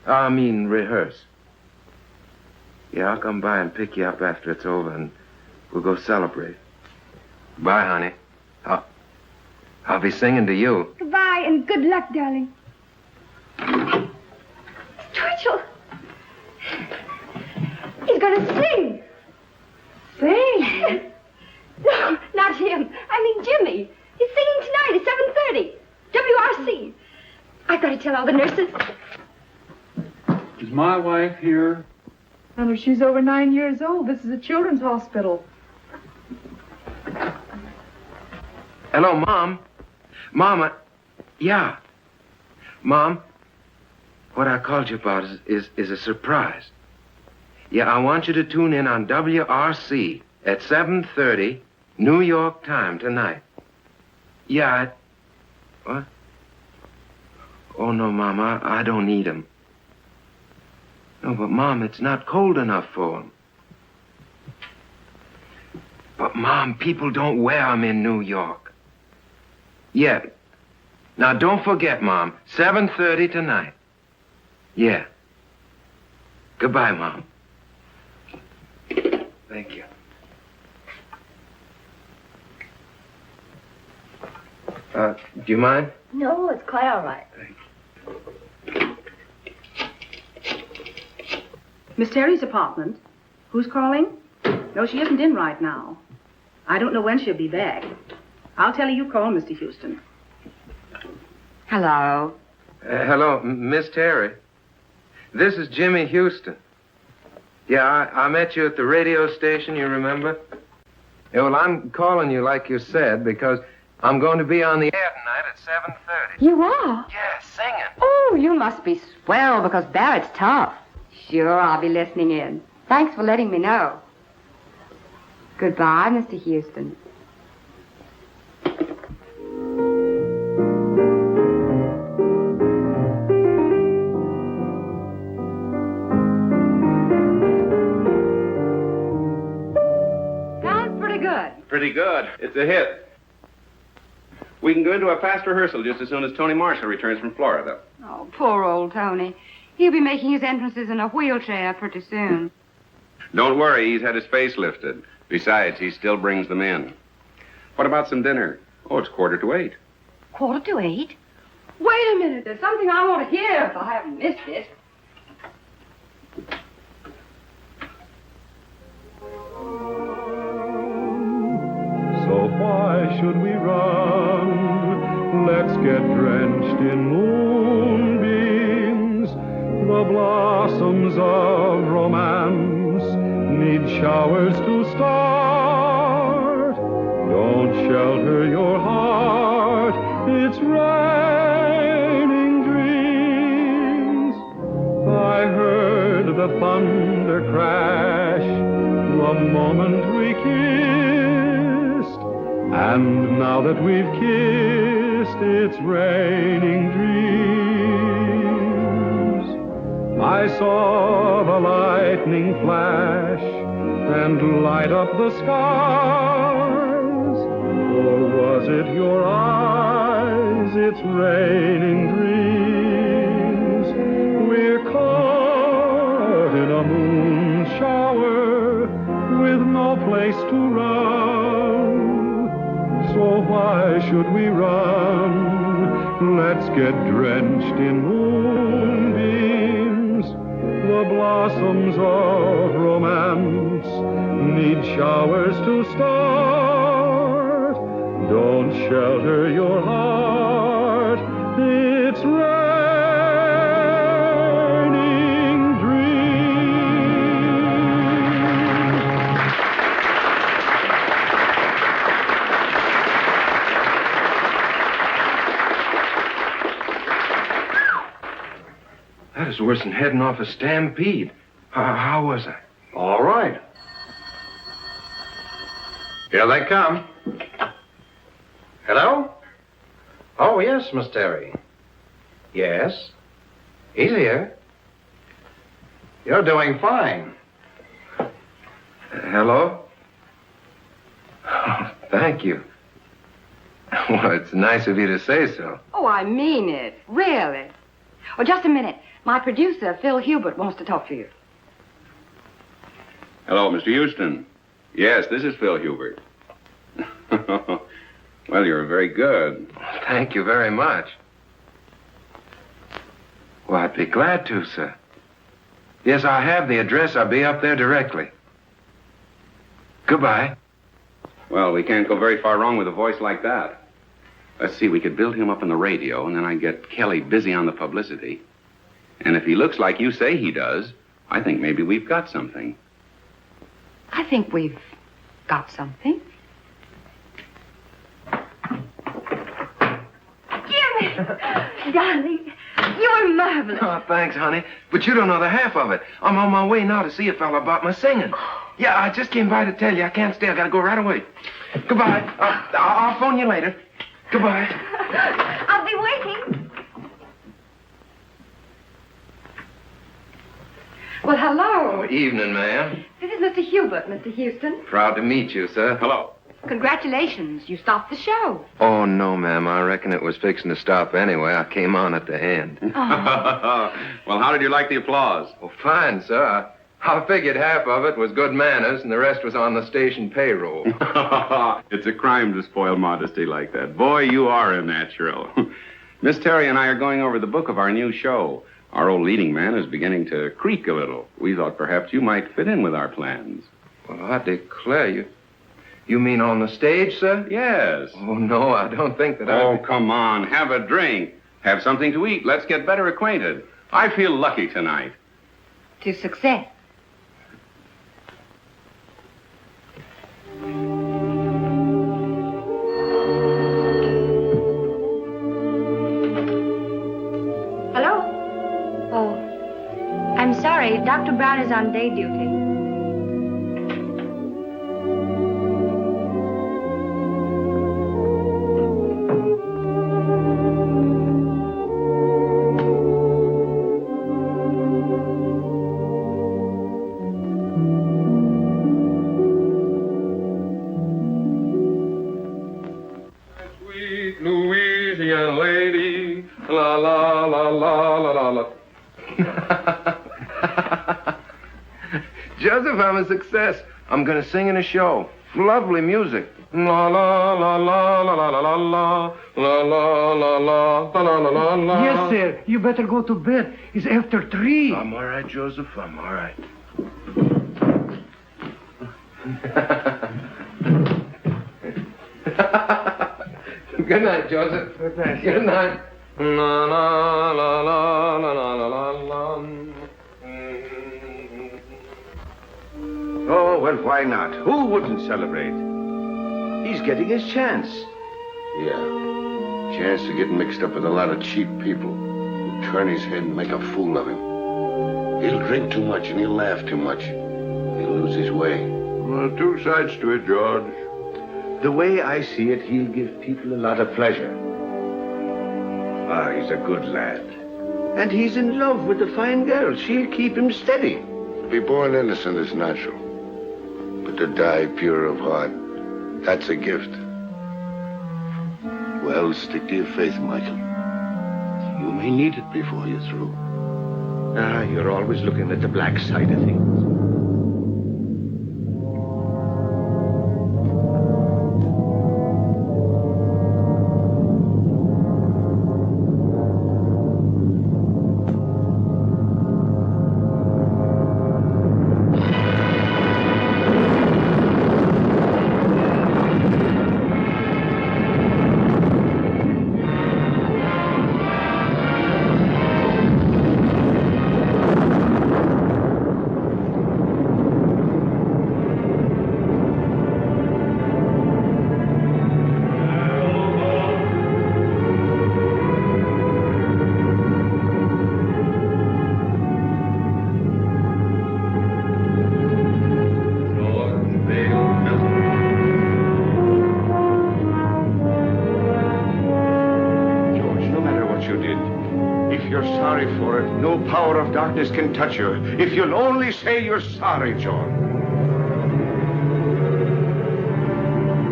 G: I mean, rehearse. Yeah, I'll come by and pick you up after it's over, and we'll go celebrate. Bye, honey. I'll be singing to you.
H: Goodbye and good luck, darling. Twitchell. He's going to sing.
F: Sing?
H: No, not him. I mean Jimmy. He's singing tonight at 7:30. WRC. I've got to tell all the nurses.
O: Is my wife here?
F: And she's over 9 years old. This is a children's hospital.
G: Hello, Mom. Mama. Yeah. Mom, what I called you about is a surprise. Yeah, I want you to tune in on WRC at 7:30 New York time tonight. Yeah, what? Oh, no, Mom, I don't need 'em. No, but, Mom, it's not cold enough for 'em. But, Mom, people don't wear 'em in New York. Yeah. Now, don't forget, Mom, 7:30 tonight. Yeah. Goodbye, Mom. Thank you. Do you mind?
N: No, it's quite all right.
F: Miss Terry's apartment. Who's calling? No, she isn't in right now. I don't know when she'll be back. I'll tell her you called, Mr. Houston.
E: Hello.
G: Hello, Miss Terry. This is Jimmy Houston. Yeah, I met you at the radio station, you remember? Yeah, well, I'm calling you like you said because I'm going to be on the air tonight at 7:30.
P: You are?
G: Yeah, singing.
P: Oh, you must be swell because Barrett's tough. Sure, I'll be listening in. Thanks for letting me know. Goodbye, Mr. Houston.
F: Sounds pretty good.
Q: Pretty good. It's a hit. We can go into a fast rehearsal just as soon as Tony Marshall returns from Florida.
P: Oh, poor old Tony. He'll be making his entrances in a wheelchair pretty soon.
Q: Don't worry, he's had his face lifted. Besides, he still brings them in. What about some dinner? Oh, it's 7:45.
P: 7:45?
F: Wait a minute. There's something I want to hear if I haven't missed it.
I: So why should we run? Let's get drenched in moonbeams. The blossoms of romance need showers to start. Don't shelter your heart. It's raining dreams. I heard the thunder crash the moment we kissed. And now that we've kissed, it's raining dreams. I saw the lightning flash and light up the skies. Or was it your eyes? It's raining dreams. We're caught in a moon shower with no place to run. So why should we run? Let's get drenched in moonbeams. The blossoms of romance need showers to start. Don't shelter your heart. It's raining dreams.
G: That is worse than heading off a stampede. How was I?
M: All right. Here they come. Hello? Oh, yes, Miss Terry. Yes. He's here. You're doing fine.
G: Hello? Oh, thank you. Well, it's nice of you to say so.
P: Oh, I mean it. Really. Oh, just a minute. My producer, Phil Hubert, wants to talk to you.
Q: Hello, Mr. Houston. Yes, this is Phil Hubert. Well, you're very good.
G: Thank you very much. Well, I'd be glad to, sir. Yes, I have the address. I'll be up there directly. Goodbye.
Q: Well, we can't go very far wrong with a voice like that. Let's see, we could build him up on the radio, and then I'd get Kelly busy on the publicity. And if he looks like you say he does, I think maybe we've got something.
P: I think we've got something.
H: Jimmy! Darling, you were marvelous.
G: Oh, thanks, honey. But you don't know the half of it. I'm on my way now to see a fella about my singing. Yeah, I just came by to tell you. I can't stay. I gotta go right away. Goodbye. I'll phone you later. Goodbye.
H: I'll be waiting.
P: Well, hello.
G: Oh, evening, ma'am.
P: This is Mr. Hubert, Mr. Houston.
G: Proud to meet you, sir.
Q: Hello.
P: Congratulations. You stopped the show.
G: Oh, no, ma'am. I reckon it was fixing to stop anyway. I came on at the end.
Q: Well, how did you like the applause?
G: Oh, fine, sir. I figured half of it was good manners and the rest was on the station payroll.
Q: It's a crime to spoil modesty like that. Boy, you are a natural. Miss Terry and I are going over the book of our new show. Our old leading man is beginning to creak a little. We thought perhaps you might fit in with our plans.
G: Well, I declare you. You mean on the stage, sir?
Q: Yes.
G: Oh, no, I don't think that
Q: Oh, come on. Have a drink. Have something to eat. Let's get better acquainted. I feel lucky tonight.
P: To success.
H: Hello? Oh, I'm sorry. Dr. Brown is on day duty.
D: Sweet Louisiana lady, la la la la la la la.
G: Joseph, I'm a success. I'm going to sing in a show. Lovely music. La la la la la la la la la la la la la la la la.
R: Yes, sir. You better go to bed. It's after 3.
G: I'm all right, Joseph. I'm all right. Good night, Joseph.
R: Good night.
G: Good night. La la la la la la la la.
C: Oh, well, why not? Who wouldn't celebrate? He's getting his chance.
A: Yeah. Chance to get mixed up with a lot of cheap people who turn his head and make a fool of him. He'll drink too much and he'll laugh too much. He'll lose his way.
B: Well, two sides to it, George.
C: The way I see it, he'll give people a lot of pleasure. Ah, he's a good lad. And he's in love with a fine girl. She'll keep him steady.
A: To be born innocent is natural. But to die pure of heart, that's a gift. Well, stick to your faith, Michael. You may need it before you're through.
C: Ah, you're always looking at the black side of things. you're sorry for it, no power of darkness can touch you. If you'll only say you're sorry, John.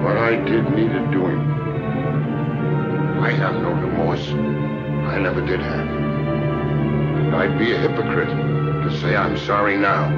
A: What I did needed doing. I have no remorse. I never did have. And I'd be a hypocrite to say I'm sorry now.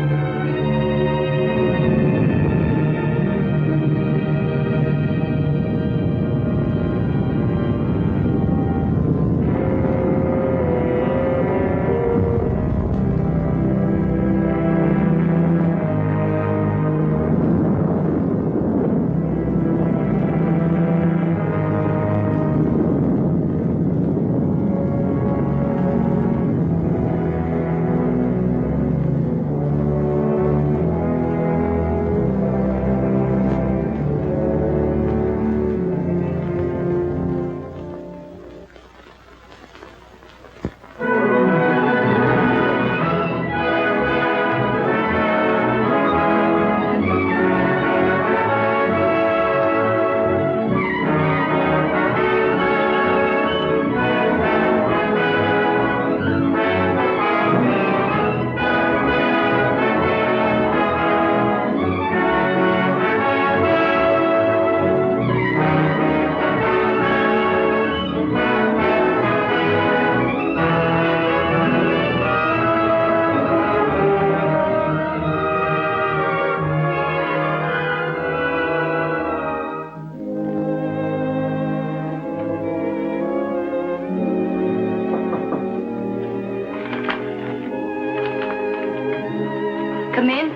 P: Come in.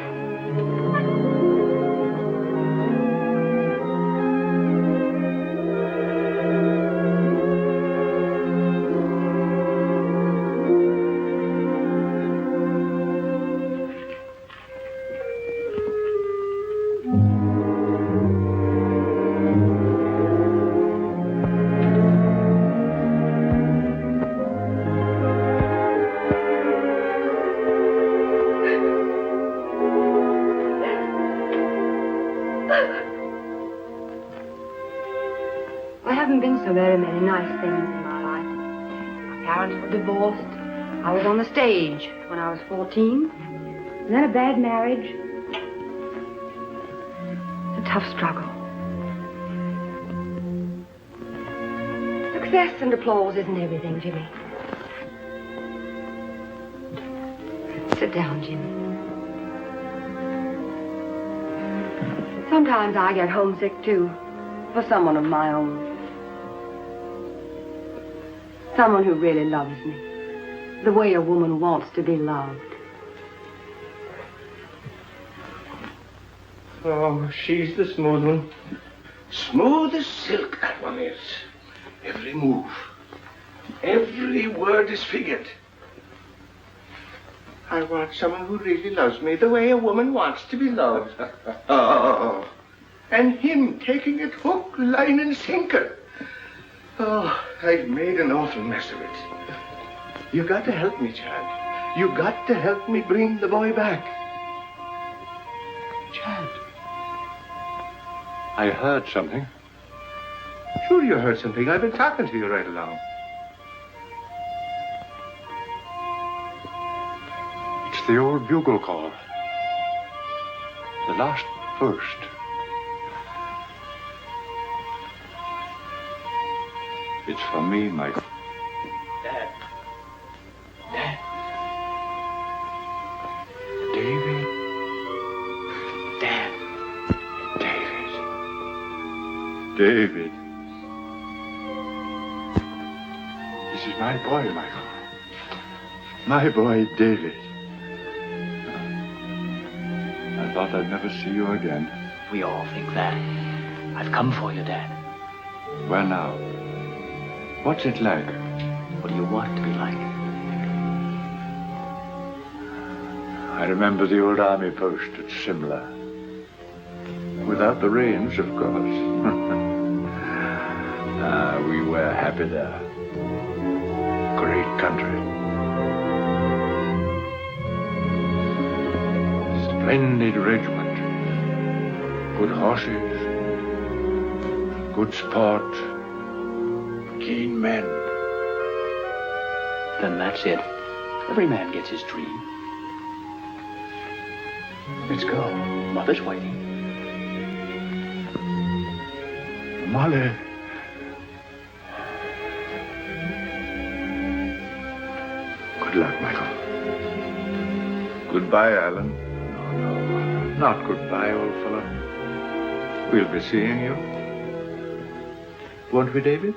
P: There haven't been so very many nice things in my life. My parents were divorced. I was on the stage when I was 14. And then a bad marriage. It's a tough struggle. Success and applause isn't everything, Jimmy. Sit down, Jimmy. Sometimes I get homesick, too, for someone of my own. Someone who really loves me, the way a woman wants to be loved.
C: Oh, she's the smooth one. Smooth as silk, that one is. Every move, every word is figured. I want someone who really loves me the way a woman wants to be loved. Oh, and him taking it hook, line, and sinker. Oh, I've made an awful mess of it. You've got to help me, Chad. You've got to help me bring the boy back. Chad.
O: I heard something.
C: Sure you heard something. I've been talking to you right along.
O: It's the old bugle call. The last burst. It's for me, Michael.
C: Dad. Dad.
O: David.
C: Dad.
O: David. This is my boy, Michael. My boy, David. I thought I'd never see you again.
S: We all think that. I've come for you, Dad.
O: Where now? What's it like?
S: What do you want to be like?
O: I remember the old army post at Simla. Without the rains, of course. We were happy there. Great country. Splendid regiment. Good horses. Good sport. Keen men.
S: Then that's it. Every man gets his dream. Let's go. Mother's waiting.
O: Molly. Good luck, Michael. Goodbye, Alan. No, not goodbye, old fellow. We'll be seeing you. Won't we, David?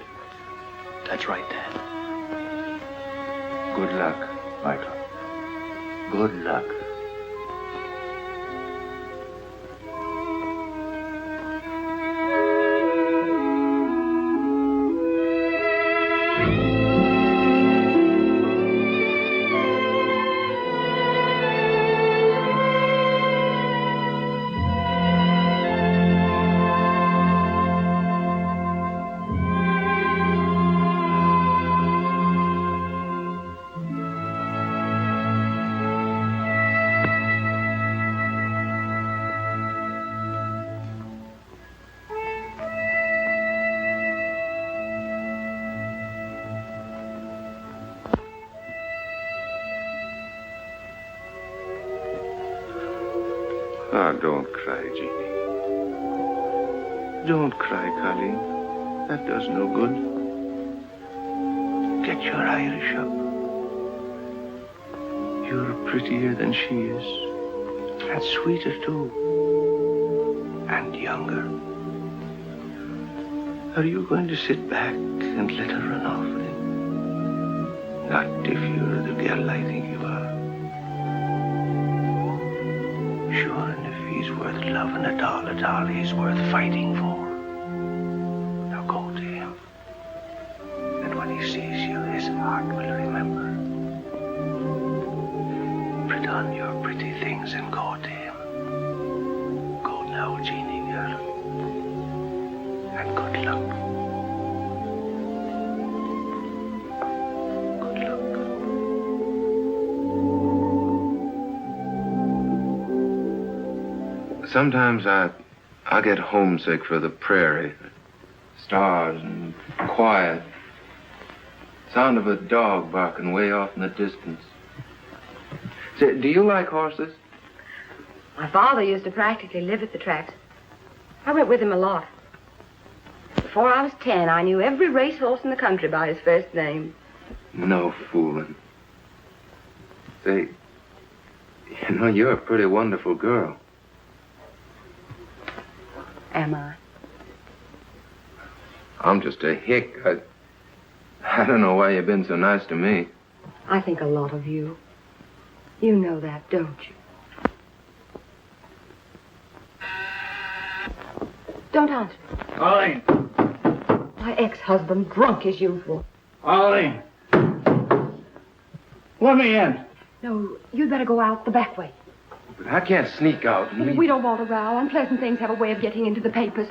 S: That's right, Dad.
O: Good luck, Michael. Good luck. Ah, don't cry, Jeannie. Don't cry, Colleen. That does no good. Get your Irish up. You're prettier than she is. And sweeter, too. And younger. Are you going to sit back and let her run off with him? Not if you're the girl I think you are. Sure, and if he's worth loving at all, he's worth fighting for. Now go to him. And when he sees you, his heart will remember. Put on your pretty things and go to him. Go now, Jeannie girl. And good luck.
G: Sometimes I get homesick for the prairie. Stars and quiet. Sound of a dog barking way off in the distance. Say, do you like horses?
P: My father used to practically live at the tracks. I went with him a lot. Before I was 10, I knew every racehorse in the country by his first name.
G: No fooling. Say, you know, you're a pretty wonderful girl.
P: Am I?
G: I'm just a hick. I don't know why you've been so nice to me.
P: I think a lot of you. You know that, don't you? Don't answer.
B: Arlene!
P: My ex-husband, drunk as usual.
B: Arlene! Let me in.
P: No, you'd better go out the back way.
G: But I can't sneak out and leave.
P: We don't want a row. Unpleasant things have a way of getting into the papers.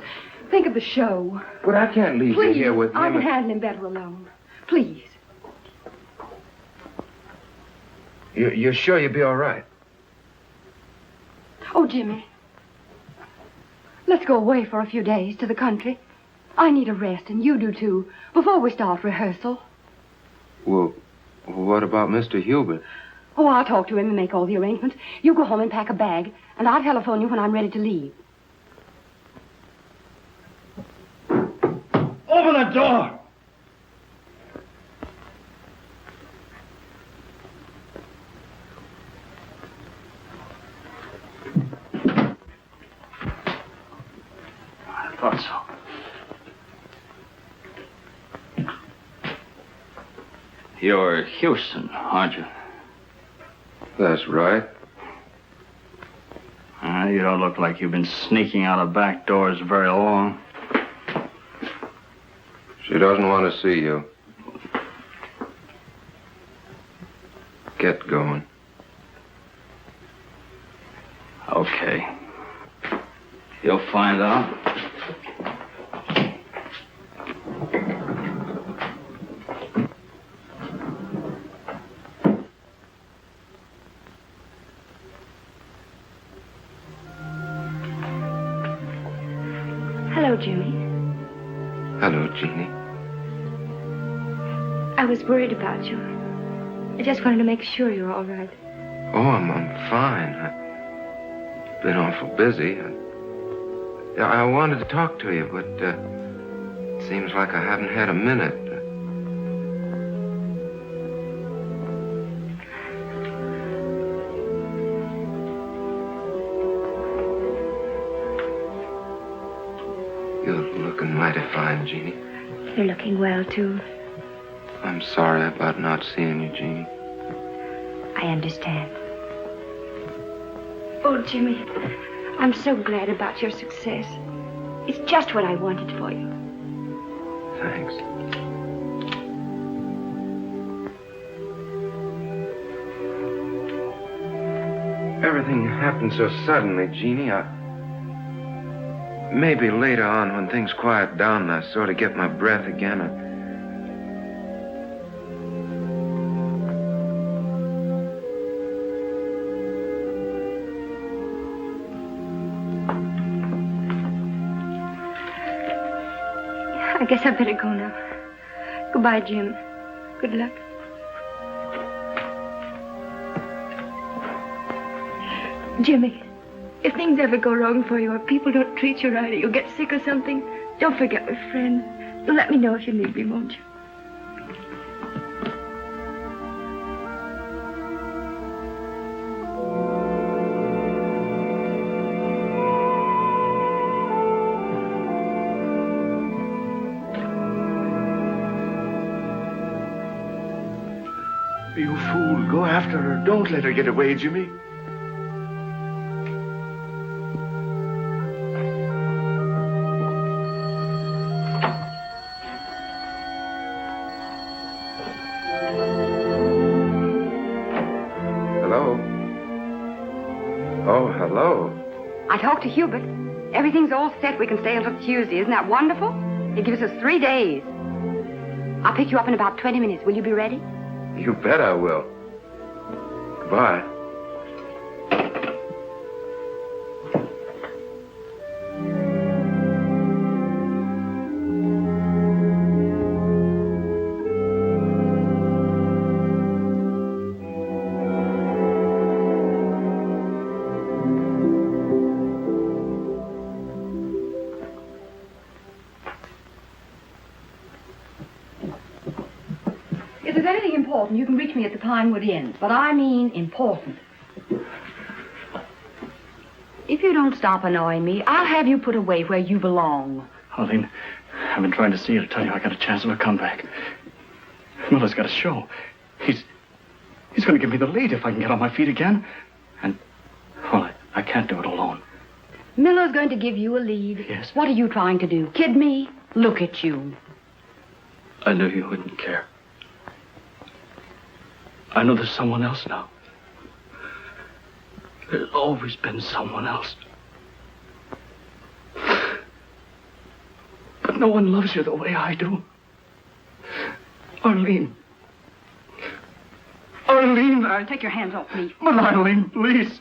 P: Think of the show.
G: But I can't leave you here with him.
P: I can handle him better alone. Please.
G: You're sure you'll be all right?
P: Oh, Jimmy. Let's go away for a few days to the country. I need a rest, and you do too, before we start rehearsal.
G: Well, what about Mr. Hubert?
P: Oh, I'll talk to him and make all the arrangements. You go home and pack a bag, and I'll telephone you when I'm ready to leave.
B: Open the door! I thought so. You're Houston, aren't you?
G: That's right.
B: You don't look like you've been sneaking out of back doors very long.
G: She doesn't want to see you. Get going.
B: Okay. You'll find out.
H: Hello, Jimmy.
G: Hello, Jeannie.
H: I was worried about you. I just wanted to make sure you're all right.
G: Oh, I'm fine. I've been awful busy. I wanted to talk to you, but it seems like I haven't had a minute. You're looking mighty fine, Jeannie.
H: You're looking well, too.
G: I'm sorry about not seeing you, Jeannie.
H: I understand. Oh, Jimmy, I'm so glad about your success. It's just what I wanted for you.
G: Thanks. Everything happened so suddenly, Jeannie. Maybe later on, when things quiet down and I sort of get my breath again,
H: I guess I better go now. Goodbye, Jim. Good luck. Jimmy, if things ever go wrong for you or people don't treat you right or you get sick or something, don't forget we're friends. You'll let me know if you need me, won't you?
B: You fool. Go after her. Don't let her get away, Jimmy.
G: Hello? Oh, hello.
P: I talked to Hubert. Everything's all set. We can stay until Tuesday. Isn't that wonderful? It gives us 3 days. I'll pick you up in about 20 minutes. Will you be ready?
G: You bet I will. Goodbye.
P: If there's anything important, you can reach me at the Pinewood Inn. But I mean important. If you don't stop annoying me, I'll have you put away where you belong.
S: Arlene, I've been trying to see you to tell you I got a chance of a comeback. Miller's got a show. He's going to give me the lead if I can get on my feet again. And, well, I can't do it alone.
P: Miller's going to give you a lead.
S: Yes.
P: What are you trying to do? Kid me? Look at you.
S: I knew you wouldn't care. I know there's someone else now. There's always been someone else. But no one loves you the way I do. Arlene. Arlene,
P: Take your hands off me.
S: But Arlene, please.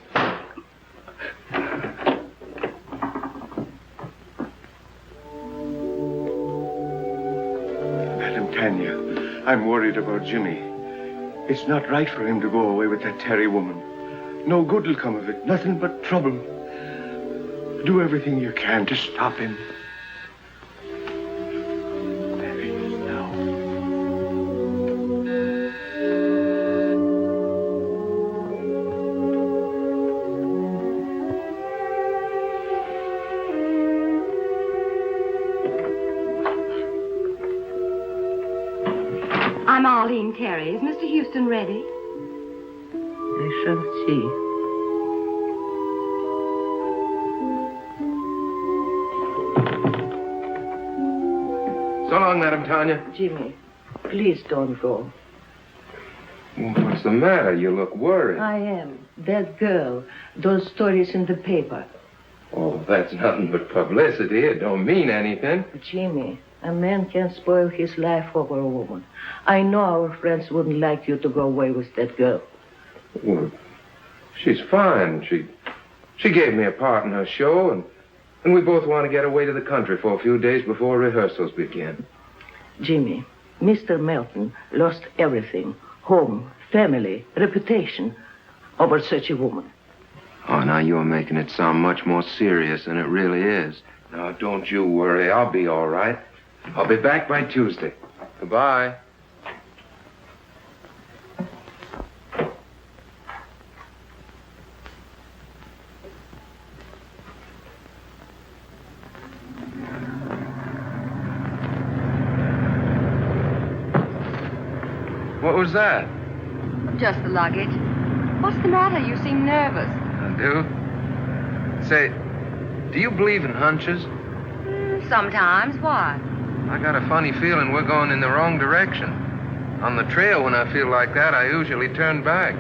C: Madam Tanya, I'm worried about Jimmy. It's not right for him to go away with that Terry woman. No good will come of it. Nothing but trouble. Do everything you can to stop him. There he is now.
P: I'm Arlene Terry. Is Mr. Houston ready?
E: I shall see.
G: So long, Madam Tanya.
E: Jimmy, please don't go.
G: Well, what's the matter? You look worried.
E: I am. That girl, those stories in the paper.
G: Oh, that's nothing but publicity. It don't mean anything.
E: Jimmy, a man can't spoil his life over a woman. I know our friends wouldn't like you to go away with that girl.
G: Well, she's fine. She gave me a part in her show, and we both want to get away to the country for a few days before rehearsals begin.
E: Jimmy, Mr. Melton lost everything. Home,
O: family, reputation over such a woman.
G: Oh, now you're making it sound much more serious than it really is. Now, don't you worry. I'll be all right. I'll be back by Tuesday. Goodbye. What was that?
F: Just the luggage. What's the matter? You seem nervous.
G: I do? Say, do you believe in hunches?
F: Sometimes. Why?
G: I got a funny feeling we're going in the wrong direction. On the trail, when I feel like that, I usually turn back.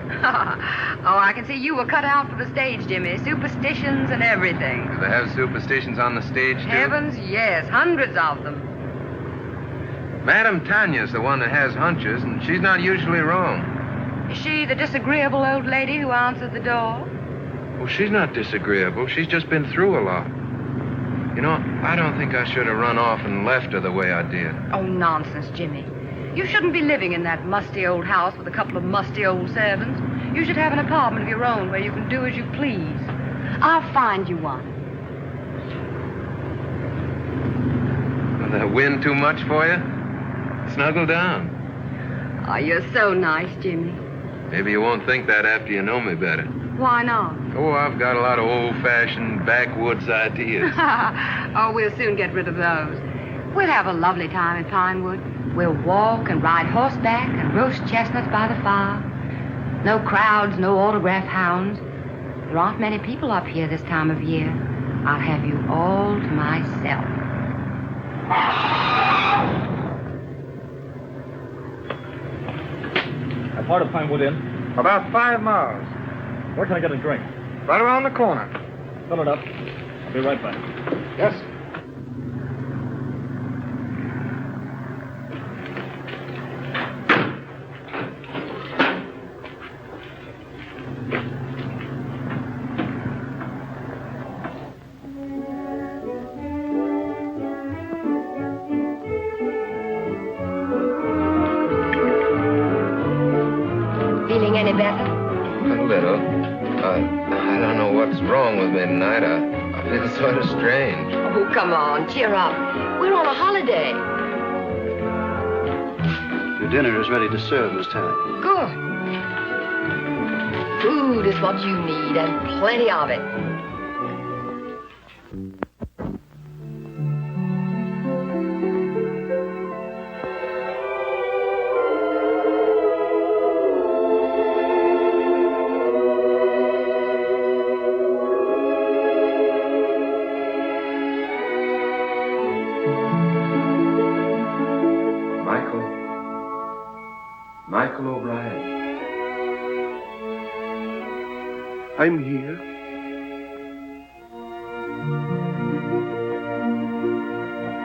F: Oh, I can see you were cut out for the stage, Jimmy. Superstitions and everything.
G: Do they have superstitions on the stage, too?
F: Heavens, yes. Hundreds of them.
G: Madame Tanya's the one that has hunches, and she's not usually wrong.
F: Is she the disagreeable old lady who answered the door?
G: Well, she's not disagreeable. She's just been through a lot. You know, I don't think I should have run off and left her the way I did.
F: Oh, nonsense, Jimmy. You shouldn't be living in that musty old house with a couple of musty old servants. You should have an apartment of your own where you can do as you please. I'll find you one.
G: Will the wind too much for you? Snuggle down.
F: Oh, you're so nice, Jimmy.
G: Maybe you won't think that after you know me better.
F: Why not?
G: Oh, I've got a lot of old-fashioned backwoods ideas.
F: Oh, we'll soon get rid of those. We'll have a lovely time in Pinewood. We'll walk and ride horseback and roast chestnuts by the fire. No crowds, no autograph hounds. There aren't many people up here this time of year. I'll have you all to myself.
L: How far to Pinewood Inn?
R: About 5 miles.
L: Where can I get a drink?
R: Right around the corner.
L: Fill it up. I'll be right back.
R: Yes.
F: Feeling any better?
G: A little. I don't know what's wrong with me tonight. I feel sort of strange.
F: Oh, come on, cheer up. We're on a holiday.
T: Your dinner is ready to serve, Miss Tanner.
F: Good. Food is what you need, and plenty of it.
G: Michael O'Brien.
T: I'm here.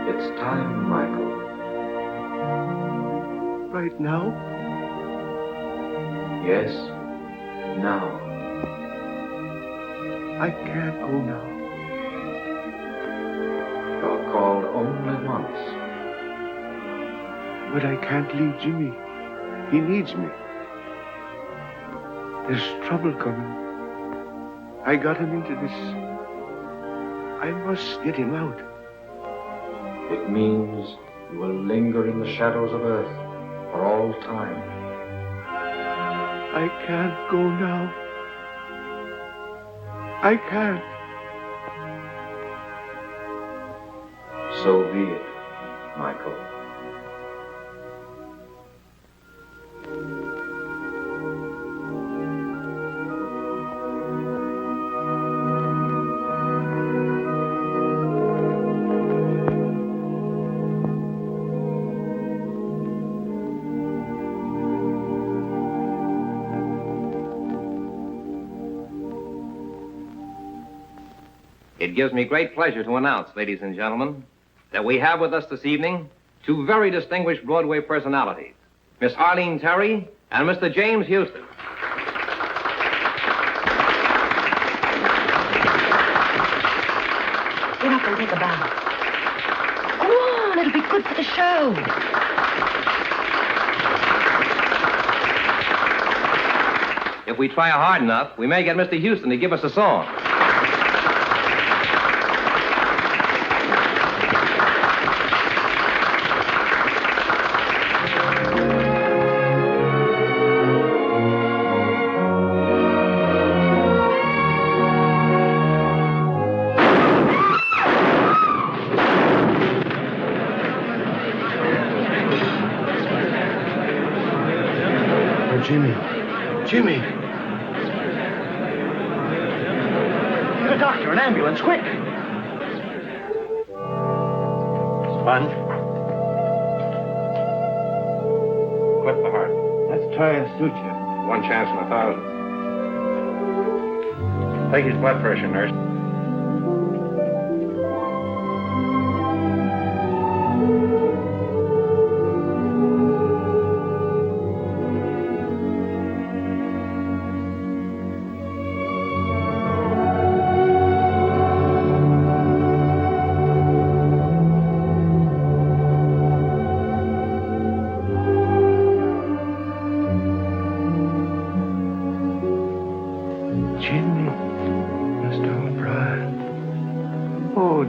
G: It's time, Michael.
T: Right now?
G: Yes, now.
T: I can't go now.
G: You're called only once.
T: But I can't leave Jimmy. He needs me. There's trouble coming. I got him into this. I must get him out.
K: It means you will linger in the shadows of Earth for all time.
T: I can't go now. I can't.
K: So be it, Michael.
C: It gives me great pleasure to announce, ladies and gentlemen, that we have with us this evening two very distinguished Broadway personalities, Miss Arlene Terry and Mr. James Houston.
F: Get up and take a bow. Go on, it'll be good for the show.
U: if we try hard enough, we may get Mr. Houston to give us a song.
T: Jimmy.
B: Get a doctor, an ambulance, quick. Sponge.
C: Clip the heart.
B: Let's try a suture.
C: 1 chance in 1,000. Take his blood pressure, nurse.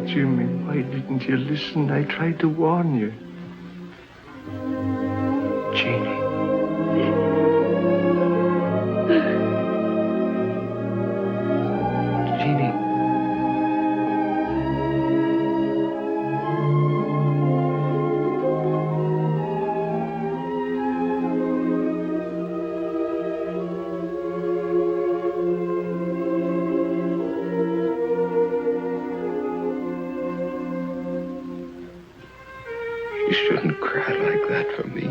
T: Jimmy, why didn't you listen? I tried to warn you. Jeannie. Jeannie.
G: You shouldn't cry like that for me.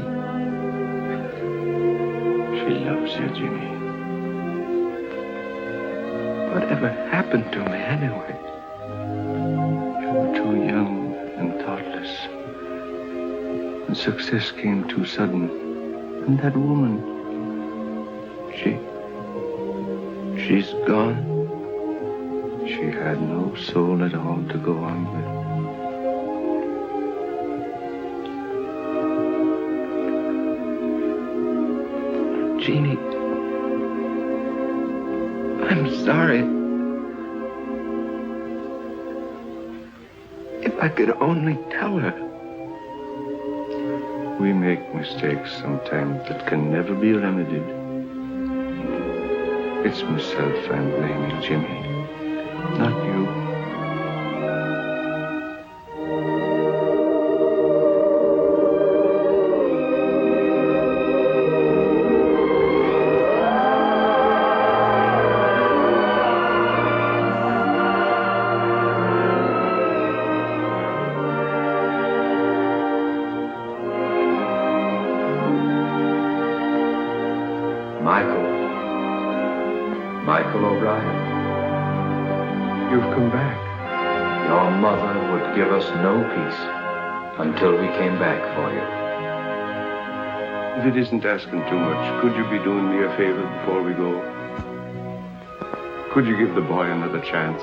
T: She loves you, Jimmy. Whatever happened to me anyway? You were too young and thoughtless. And success came too sudden. And that woman, she's gone. She had no soul at all to go on with.
G: Jeannie, I'm sorry. If I could only tell her.
T: We make mistakes sometimes that can never be remedied. It's myself I'm blaming, Jimmy, not you.
K: Michael O'Brien.
T: You've come back.
K: Your mother would give us no peace until we came back for you.
T: If it isn't asking too much, could you be doing me a favor before we go? Could you give the boy another chance?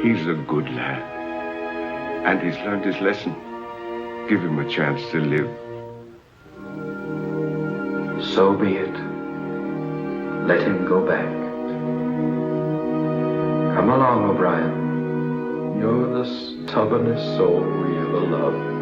T: He's a good lad. And he's learned his lesson. Give him a chance to live.
K: So be it. Let him go back. Come along, O'Brien. You're the stubbornest soul we ever loved.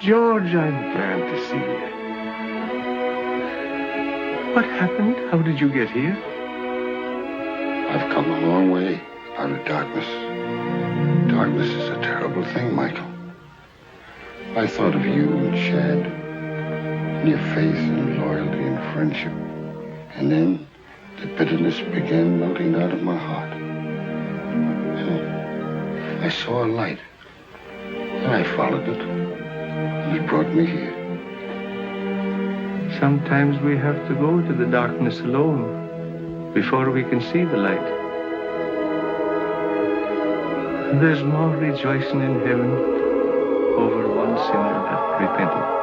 T: George, I'm glad to see you. What happened? How did you get here?
A: I've come a long way out of darkness. Darkness is a terrible thing, Michael. I thought of you and Shad, and your faith and loyalty and friendship. And then the bitterness began melting out of my heart. And I saw a light. I followed it. It brought me here.
T: Sometimes we have to go to the darkness alone before we can see the light. And there's more rejoicing in heaven over one sinner that repented